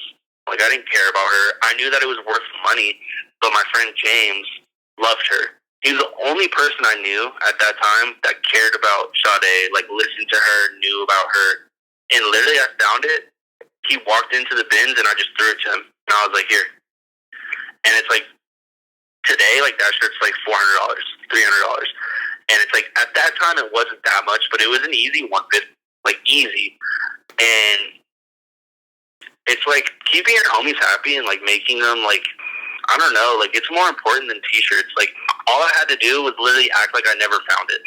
Like, I didn't care about her. I knew that it was worth money, but my friend James loved her. He was the only person I knew at that time that cared about Sade, like, listened to her, knew about her. And literally, I found it. He walked into the bins, and I just threw it to him. And I was like, here. And it's like, today, like, that shirt's like $400, $300. And it's like, at that time, it wasn't that much, but it was an easy 150, like, easy. And it's like, keeping your homies happy and, like, making them, like, I don't know, like, it's more important than t-shirts. Like, all I had to do was literally act like I never found it.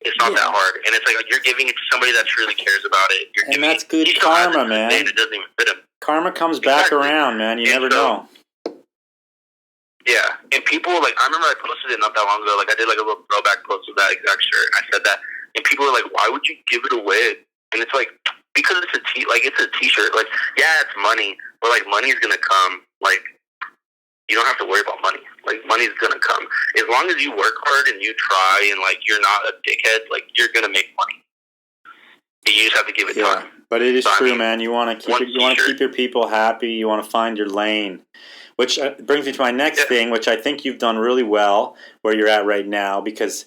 It's not that hard. And it's like, you're giving it to somebody that truly cares about it. And that's good karma, man. It doesn't even fit him. Karma comes back around, man. You never know. Yeah. And people, like, I remember I posted it not that long ago. Like, I did, like, a little throwback post of that exact shirt. I said that. And people were like, why would you give it away? And it's like, because it's a t-shirt. Like, yeah, it's money. But, like, money's going to come. Like, you don't have to worry about money. Like, money's going to come. As long as you work hard and you try and, like, you're not a dickhead, like, you're going to make money. You just have to give it time. But it is true, man. You want to keep your people happy. You want to find your lane. Which brings me to my next thing, which I think you've done really well where you're at right now, because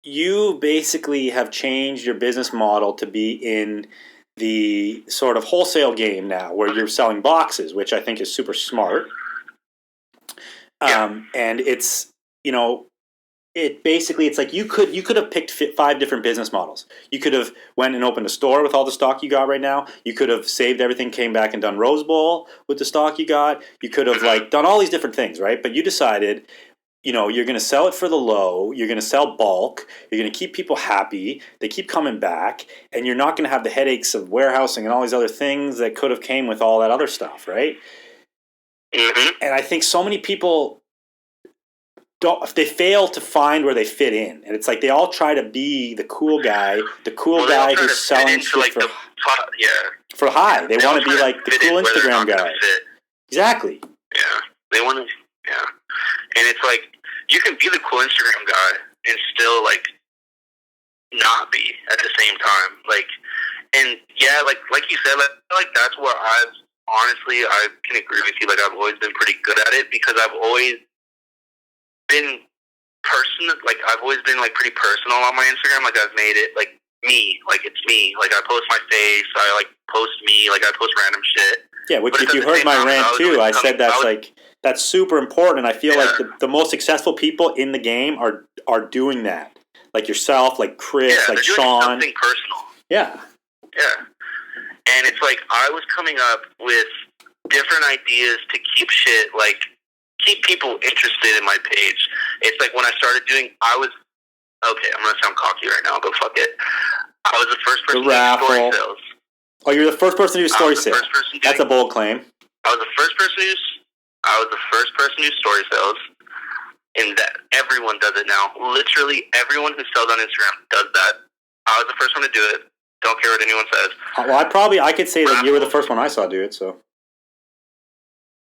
you basically have changed your business model to be in the sort of wholesale game now, where you're selling boxes, which I think is super smart. And it's, it's like you could have picked 5 different business models. You could have went and opened a store with all the stock you got right now. You could have saved everything, came back and done Rose Bowl with the stock you got. You could have done all these different things, right? But you decided, you're going to sell it for the low. You're going to sell bulk. You're going to keep people happy. They keep coming back, and you're not going to have the headaches of warehousing and all these other things that could have came with all that other stuff, right? Mm-hmm. And I think so many people they fail to find where they fit in, and it's like they all try to be the cool guy who's selling shit for high. They want to be like the cool Instagram guy. Exactly. Yeah, they want to. Yeah. And it's like, you can be the cool Instagram guy and still, like, not be at the same time. Like, and yeah, like you said, like that's where I can agree with you. Like, I've always been pretty good at it because I've always been I've always been, like, pretty personal on my Instagram. Like, I've made it, like, me. Like, it's me. Like, I post my face. I, like, post me. Like, I post random shit. Yeah, which if you heard my rant too, I said that's super important. And I feel like the most successful people in the game are doing that. Like yourself, like Chris, like they're Sean. doing something personal. Yeah. Yeah. And it's like I was coming up with different ideas to keep people interested in my page. It's like when I started doing, I'm going to sound cocky right now, but fuck it. I was the first person to do story sales. Oh, you're the first person to do story sales. That's a bold claim. I was the first person to do story sales, and that everyone does it now. Literally everyone who sells on Instagram does that. I was the first one to do it. Don't care what anyone says. Well, I could say that you were the first one I saw do it. So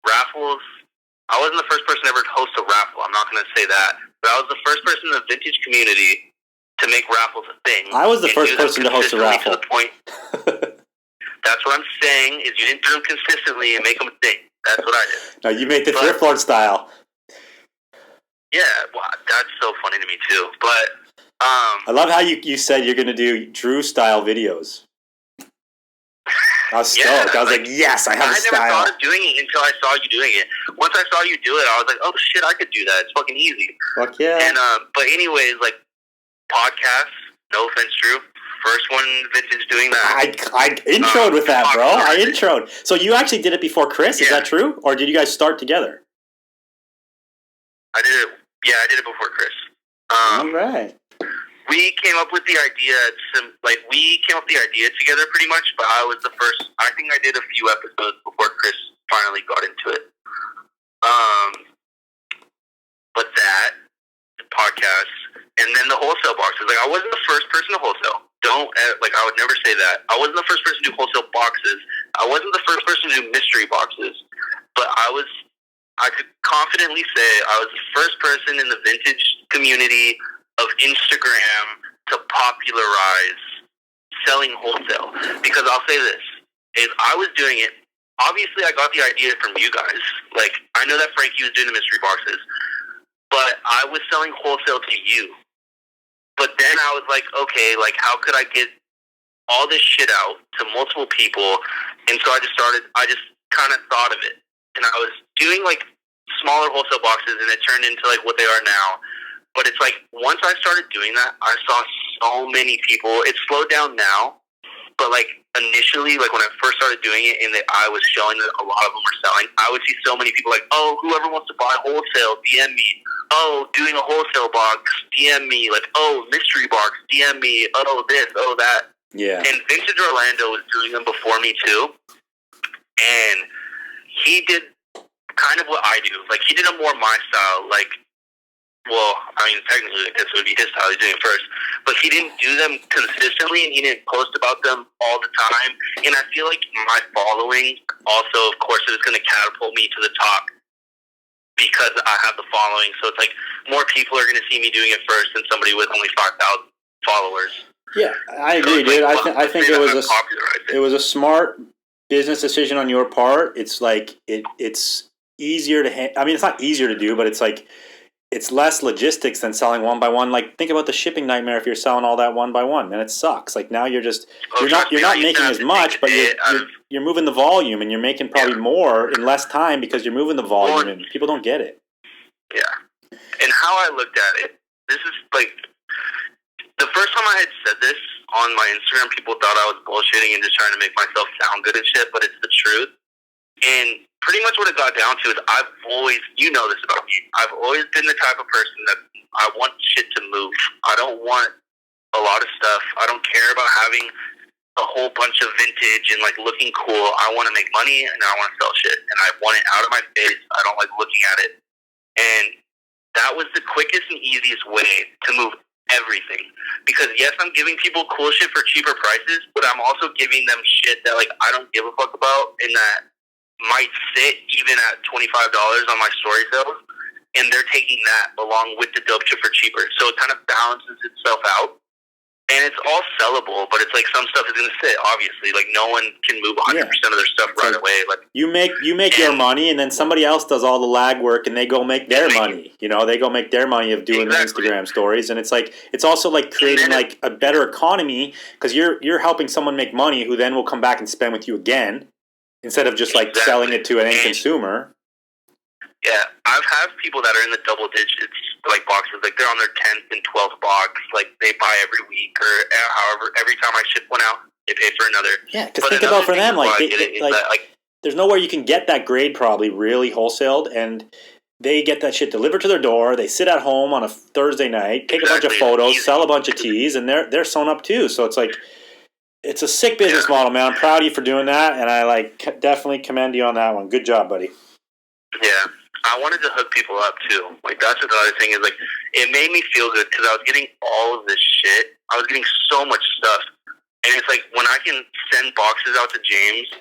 raffles. I wasn't the first person ever to host a raffle. I'm not going to say that, but I was the first person in the vintage community to make raffles a thing. I was the first person to host a raffle. To the point. That's what I'm saying, is you didn't do them consistently and make them a thing. That's what I did. No, you made the thrift lord style. Yeah, well, that's so funny to me too. But I love how you said you're going to do Drew style videos. I was stoked. I was like, yes, I have a style. I never thought of doing it until I saw you doing it. Once I saw you do it, I was like, oh shit, I could do that. It's fucking easy. Fuck yeah. And but anyways, like, podcasts, no offense, Drew. First one vintage doing that. I introed with that, bro. I introed. So you actually did it before Chris? Is that true? Or did you guys start together? I did it. Yeah, I did it before Chris. All right. We came up with the idea. Together pretty much. But I was the first. I think I did a few episodes before Chris finally got into it. But that, the podcast, and then the wholesale boxes. Like, I wasn't the first person to wholesale. I would never say that. I wasn't the first person to do wholesale boxes. I wasn't the first person to do mystery boxes. But I could confidently say I was the first person in the vintage community of Instagram to popularize selling wholesale. Because I'll say this, if I was doing it, obviously I got the idea from you guys. Like, I know that Frankie was doing the mystery boxes, but I was selling wholesale to you. But then I was like, okay, like, how could I get all this shit out to multiple people? And so I just kind of thought of it. And I was doing, like, smaller wholesale boxes, and it turned into, like, what they are now. But it's like, once I started doing that, I saw so many people. It slowed down now. But, like, initially, like, when I first started doing it and I was showing that a lot of them were selling, I would see so many people like, oh, whoever wants to buy wholesale, DM me. Oh, doing a wholesale box, DM me. Like, oh, mystery box, DM me. Oh, this, oh, that. Yeah. And Vintage Orlando was doing them before me, too. And he did kind of what I do. Like, he did a more my style. Like, well, I mean, technically, I guess it would be his style. He's doing it first. But he didn't do them consistently, and he didn't post about them all the time. And I feel like my following also, of course, is going to catapult me to the top because I have the following. So it's like more people are going to see me doing it first than somebody with only 5,000 followers. Yeah, I agree, dude. I think it was a smart business decision on your part. It's like it's easier to I mean, it's not easier to do, but it's like it's less logistics than selling one by one. Like, think about the shipping nightmare if you're selling all that one by one, man. It sucks. Like, now you're not making as much, but you're moving the volume, and you're making probably more in less time because you're moving the volume, and people don't get it. Yeah. And how I looked at it, this is like the first time I had said this on my Instagram, people thought I was bullshitting and just trying to make myself sound good and shit, but it's the truth. And pretty much what it got down to is I've always, you know this about me, I've always been the type of person that I want shit to move. I don't want a lot of stuff. I don't care about having a whole bunch of vintage and, like, looking cool. I want to make money and I want to sell shit. And I want it out of my face. I don't like looking at it. And that was the quickest and easiest way to move everything. Because, yes, I'm giving people cool shit for cheaper prices, but I'm also giving them shit that, like, I don't give a fuck about, and that might sit even at $25 on my story sales, and they're taking that along with the dope chip for cheaper. So it kind of balances itself out. And it's all sellable, but it's like some stuff is going to sit, obviously. Like, no one can move 100% of their stuff right away. Like, you make your money, and then somebody else does all the lag work, and they go make their money. You know, they go make their money of doing the Instagram stories. And it's like, it's also like creating like a better economy, because you're helping someone make money who then will come back and spend with you again, instead of just like selling it to an end consumer. Yeah, I've had people that are in the double digits, like boxes, like they're on their 10th and 12th box, like they buy every week or however, every time I ship one out, they pay for another. Yeah, because think about for them, like, there's nowhere you can get that grade probably really wholesaled, and they get that shit delivered to their door, they sit at home on a Thursday night, take a bunch of photos, sell a bunch of teas, and they're sewn up too, so it's like, it's a sick business model, man. I'm proud of you for doing that, and I like definitely commend you on that one. Good job, buddy. Yeah. I wanted to hook people up too. Like, that's another thing is like, it made me feel good because I was getting all of this shit. I was getting so much stuff, and it's like when I can send boxes out to James,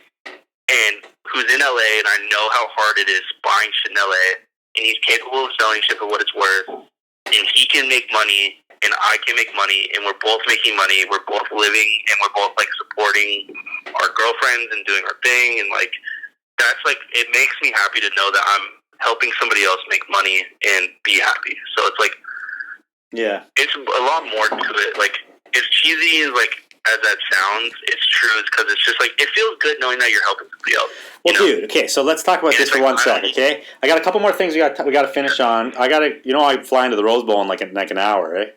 and who's in LA, and I know how hard it is buying shit in LA, and he's capable of selling shit for what it's worth, and he can make money, and I can make money, and we're both making money. We're both living, and we're both like supporting our girlfriends and doing our thing, and like that's like, it makes me happy to know that I'm helping somebody else make money and be happy. So it's like, yeah, it's a lot more to it. Like, as cheesy as like as that sounds, it's true. It's because it's just like, it feels good knowing that you're helping somebody else. Well, dude, okay, so let's talk about this for 1 sec, okay? I got a couple more things we got to finish on. I fly into the Rose Bowl in like an hour, right?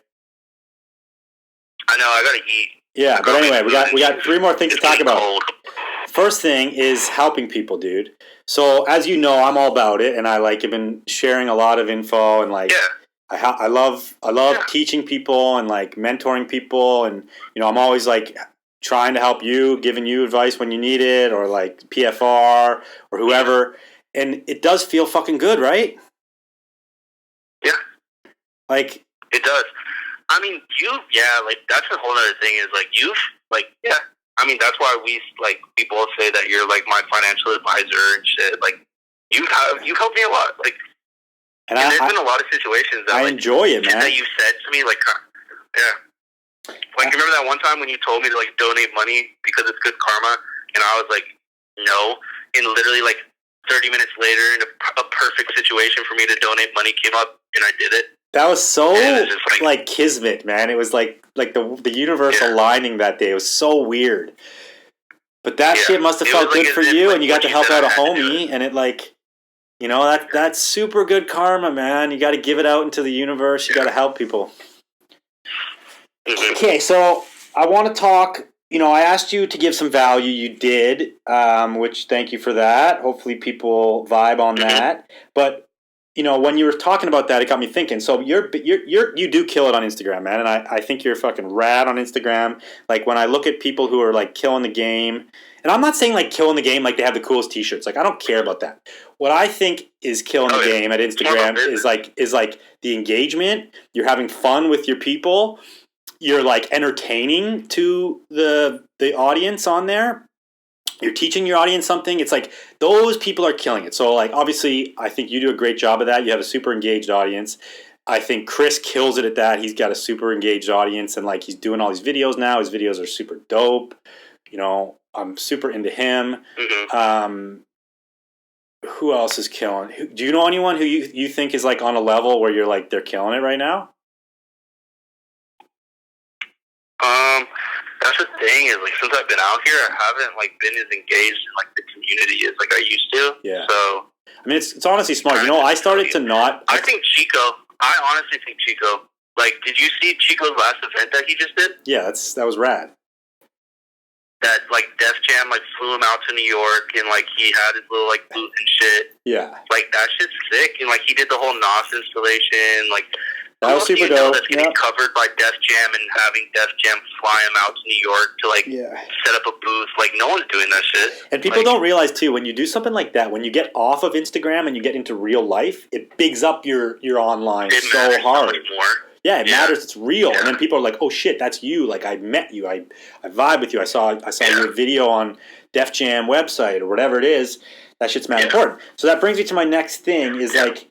I know, I gotta eat. Yeah, but anyway, we got 3 more things to talk about. Cold. First thing is helping people, dude. So as you know, I'm all about it, and I like have been sharing a lot of info, and like I love teaching people and like mentoring people, and I'm always like trying to help you, giving you advice when you need it, or like PFR or whoever, and it does feel fucking good, right? Yeah, like it does. I mean, like that's a whole other thing. Is like I mean, that's why we both say that you're like my financial advisor and shit. Like, you helped me a lot. Like, and there's been a lot of situations that I enjoy it, man. That you said to me, like, yeah. Like, remember that one time when you told me to like donate money because it's good karma, and I was like, no. And literally like 30 minutes later, in a perfect situation for me to donate money came up, and I did it. That was so like kismet, man. It was like the universe aligning that day. It was so weird. But that shit must have felt good for you, and you got to help out a homie, and it like, that's super good karma, man. You got to give it out into the universe. You got to help people. Mm-hmm. Okay, so I want to talk. I asked you to give some value. You did, which thank you for that. Hopefully, people vibe on that. But when you were talking about that, it got me thinking. So you do kill it on Instagram, man, and I think you're fucking rad on Instagram. Like, when I look at people who are like killing the game, and I'm not saying like killing the game like they have the coolest t-shirts. Like, I don't care about that. What I think is killing the game at Instagram is like the engagement. You're having fun with your people. You're like entertaining to the audience on there. You're teaching your audience something. It's like those people are killing it. So like, obviously, I think you do a great job of that. You have a super engaged audience. I think Chris kills it at that. He's got a super engaged audience, and like he's doing all these videos now. His videos are super dope. I'm super into him. Mm-hmm. Who else is killing? Do you know anyone who you think is like on a level where you're like they're killing it right now? That's the thing is like since I've been out here, I haven't like been as engaged in like the community as like I used to. Yeah. So I mean, it's honestly smart. I started to not. I think Chico. I honestly think Chico. Like, did you see Chico's last event that he just did? Yeah, that was rad. That like Def Jam like flew him out to New York, and like he had his little like booth and shit. Yeah. Like that shit's sick, and like he did the whole NOS installation, like. That was super dope. That's getting covered by Def Jam and having Def Jam fly him out to New York to like set up a booth. Like, no one's doing that shit. And people don't realize too, when you do something like that, when you get off of Instagram and you get into real life, it bigs up your online so hard. So much more. Yeah, it matters. It's real, and then people are like, "Oh shit, that's you!" Like, I met you. I vibe with you. I saw your video on Def Jam website or whatever it is. That shit's mad important. So that brings me to my next thing is like,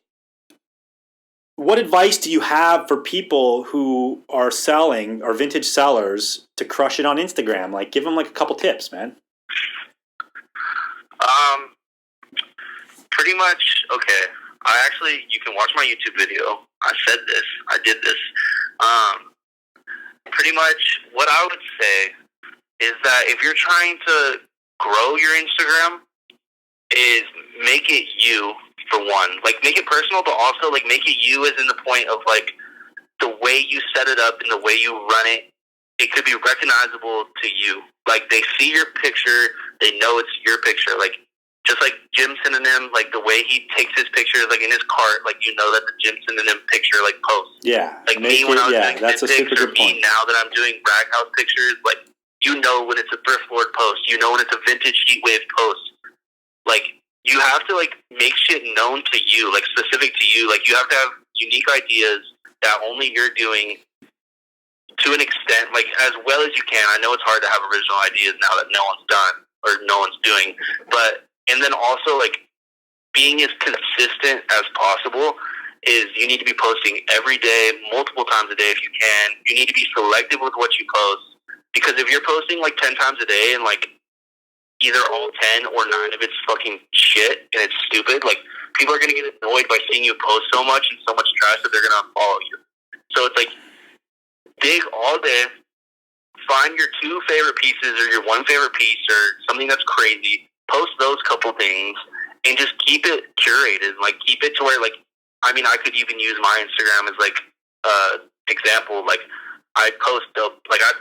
what advice do you have for people who are selling or vintage sellers to crush it on Instagram? Like, give them like a couple tips, man. Pretty much, okay. You can watch my YouTube video. I said this. I did this. Pretty much what I would say is that if you're trying to grow your Instagram, is make it you, for one. Like, make it personal, but also, like, make it you as in the point of, like, the way you set it up and the way you run it, it could be recognizable to you. Like, they see your picture, they know it's your picture. Like, just like Jim Synonym, like, the way he takes his pictures, like, in his cart, like, you know that the Jim Synonym picture, like, posts. Yeah. Like, me when I was doing that's a super good point. now that I'm doing rag house pictures, like, you know when it's a thrift lord post. You know when it's a vintage heatwave post. Like, you have to, like, make shit known to you, like, specific to you. Like, you have to have unique ideas that only you're doing to an extent, like, as well as you can. I know it's hard to have original ideas now that no one's done or no one's doing. But, and then also, like, being as consistent as possible is you need to be posting every day, multiple times a day if you can. You need to be selective with what you post. Because if you're posting, like, 10 times a day and, like, either all 10 or 9 of it's fucking shit and it's stupid, like, people are going to get annoyed by seeing you post so much and so much trash that they're going to unfollow you. So it's like, dig all day, find your 2 favorite pieces or your 1 favorite piece or something that's crazy, post those couple things, and just keep it curated. Like, keep it to where, like, I mean, I could even use my Instagram as, like, example. Like, I post dope, like, I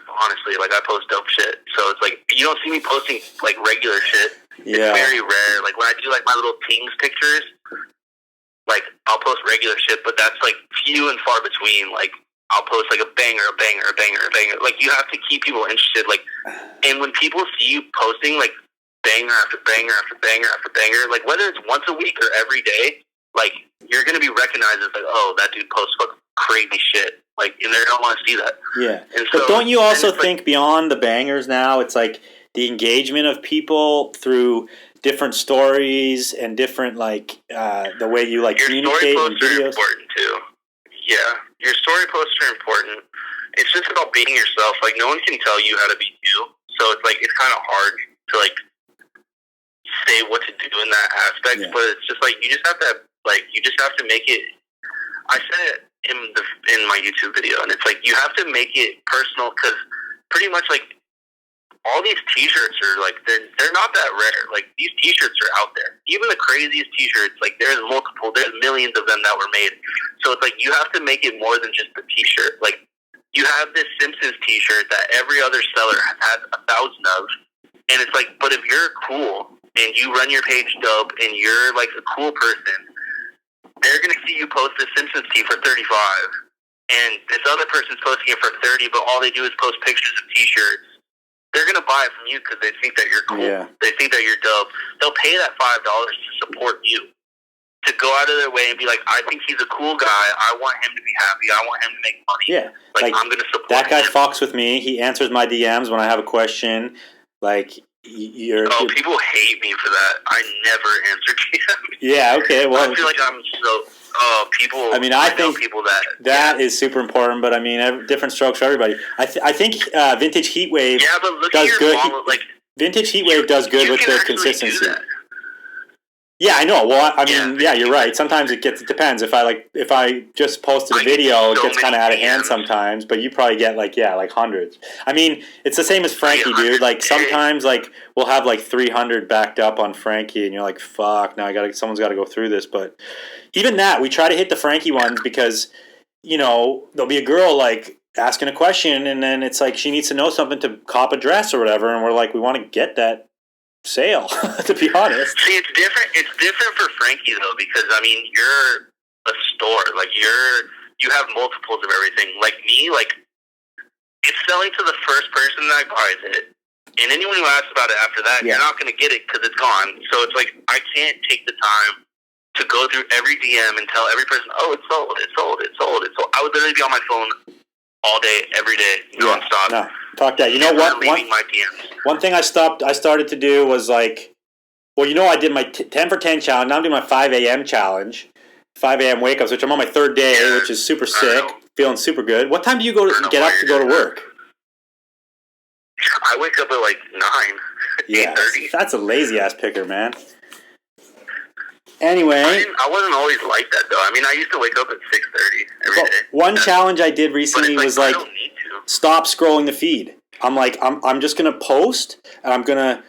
post dope shit. So it's like, you don't see me posting, like, regular shit. Yeah. It's very rare. Like, when I do, like, my little Tings pictures, like, I'll post regular shit, but that's, like, few and far between. Like, I'll post, like, a banger. Like, you have to keep people interested. Like, and when people see you posting, like, banger after banger after banger after banger, like, whether it's once a week or every day, like, you're going to be recognized as, like, oh, that dude posts fucking crazy shit. Like, and they're going to want to see that. Yeah. And but so, don't you also think, like, beyond the bangers now, it's like the engagement of people through different stories and different, like, the way you, like, communicate in videos? Your story posts are important, too. Yeah. Your story posts are important. It's just about being yourself. Like, no one can tell you how to be you. So it's, like, it's kind of hard to, like, say what to do in that aspect. Yeah. But it's just, like, you just have to make it. I said it in my YouTube video, and it's like, you have to make it personal, because pretty much, like, all these t-shirts are, like, they're not that rare. Like, these t-shirts are out there. Even the craziest t-shirts, like, there's millions of them that were made. So it's like, you have to make it more than just the t-shirt. Like, you have this Simpsons t-shirt that every other seller has 1,000 of, and it's like, but if you're cool and you run your page dope and you're, like, a cool person, they're going to see you post this Simpsons tee for $35, and this other person's posting it for $30, but all they do is post pictures of t-shirts. They're going to buy it from you because they think that you're cool. Yeah. They think that you're dope. They'll pay that $5 to support you, to go out of their way and be like, I think he's a cool guy. I want him to be happy. I want him to make money. Yeah. Like, I'm going to support that guy him. Fucks with me. He answers my DMs when I have a question. Like, people hate me for that. I never answer DMs. Yeah, okay. Well, I feel like I'm so... people... I mean, I think people that is super important, but I mean, different strokes for everybody. I think Vintage Heatwave does good. Vintage Heatwave does good with the consistency. Yeah, I know. Well, I mean, yeah, you're right. Sometimes it depends. If I just posted a video, it gets kind of out of hand sometimes. But you probably get like hundreds. I mean, it's the same as Frankie, dude. Like, sometimes, like, we'll have like 300 backed up on Frankie, and you're like, fuck, now someone's got to go through this. But even that, we try to hit the Frankie ones because, you know, there'll be a girl like asking a question, and then it's like she needs to know something to cop a dress or whatever, and we're like, we want to get that sale, to be honest. See, it's different for Frankie, though, because, I mean, you're a store. Like, you have multiples of everything. Like me, like, it's selling to the first person that buys it, and anyone who asks about it after that, you're not going to get it because it's gone. So it's like, I can't take the time to go through every DM and tell every person, oh, it's sold, it's sold, it's sold, it's sold. I would literally be on my phone all day, every day, nonstop. No, talk that. You know what? Leaving my DMs. One thing I started to do was, like, Well, you know, I did my 10 for 10 challenge. Now I'm doing my 5 a.m. challenge. 5 a.m. wake ups, which I'm on my third day, which is super sick. Feeling super good. What time do you get up to go to work? I wake up at like 9. Yeah, 8:30. That's a lazy ass picker, man. Anyway, I wasn't always like that though. I mean, I used to wake up at 6:30 every day. One challenge I did recently was like, stop scrolling the feed. I'm like, I'm just gonna post and I'm gonna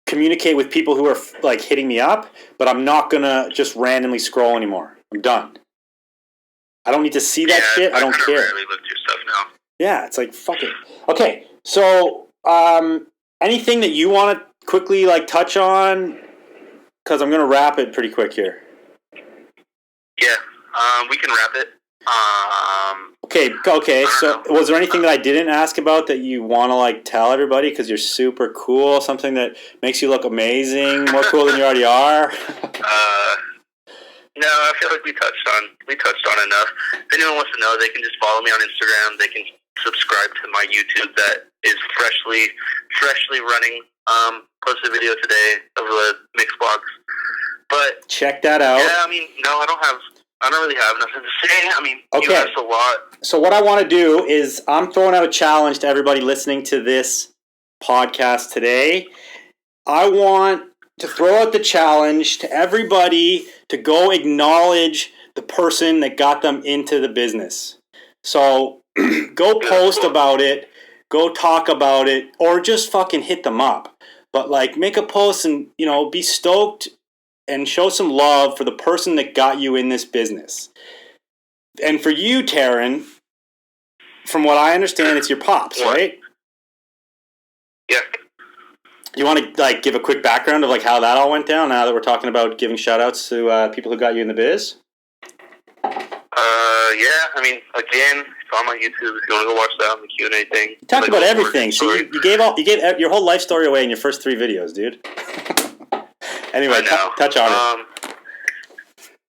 communicate with people who are like hitting me up, but I'm not gonna just randomly scroll anymore. I'm done. I don't need to see that shit. I don't care. Rarely look at your stuff now. Yeah, it's like fuck it. Okay, so anything that you want to quickly like touch on? Because I'm gonna wrap it pretty quick here. Yeah, we can wrap it. Okay. So, was there anything that I didn't ask about that you want to like tell everybody? Because you're super cool. Something that makes you look amazing, more cool than you already are. No, I feel like we touched on enough. If anyone wants to know, they can just follow me on Instagram. They can subscribe to my YouTube that is freshly running. Posted a video today of the mix box. But check that out. Yeah, I mean, no, I don't really have nothing to say. I mean, you asked a lot. So what I want to do is I'm throwing out a challenge to everybody listening to this podcast today. I want to throw out the challenge to everybody to go acknowledge the person that got them into the business. So go post about it, go talk about it, or just fucking hit them up. But like make a post and, you know, be stoked and show some love for the person that got you in this business. And for you, Taryn, from what I understand, it's your pops, right? Yeah. You want to like give a quick background of like how that all went down? Now that we're talking about giving shout outs to people who got you in the biz. Yeah. I mean, again, it's on my YouTube if you want to go watch that on the Q&A thing. You talked about everything. So you gave your whole life story away in your first 3 videos, dude. Anyway, touch on it.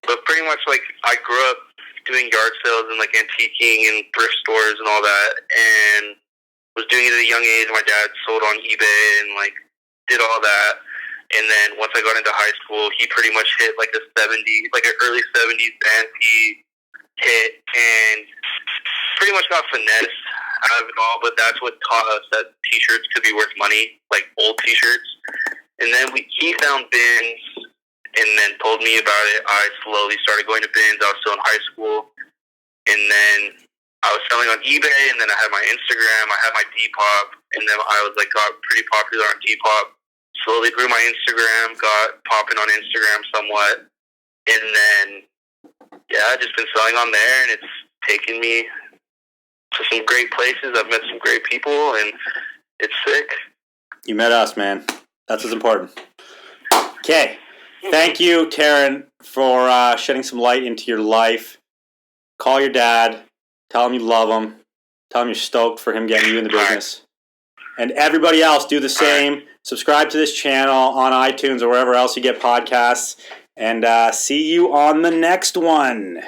But pretty much like I grew up doing yard sales and like antiquing and thrift stores and all that, and was doing it at a young age. My dad sold on eBay and like did all that. And then once I got into high school, he pretty much hit like an early 70s band he hit and pretty much got finessed out of it all. But that's what taught us that t-shirts could be worth money, like old t-shirts. And then he found bins and then told me about it. I slowly started going to bins. I was still in high school. And then I was selling on eBay, and then I had my Instagram. I had my Depop, and then I was like got pretty popular on Depop. Slowly grew my Instagram, got popping on Instagram somewhat. And then, yeah, I've just been selling on there, and it's taken me to some great places. I've met some great people, and it's sick. You met us, man. That's what's important. Okay. Thank you, Taryn, for shedding some light into your life. Call your dad. Tell him you love him. Tell him you're stoked for him getting you in the business. And everybody else, do the same. Subscribe to this channel on iTunes or wherever else you get podcasts. And see you on the next one.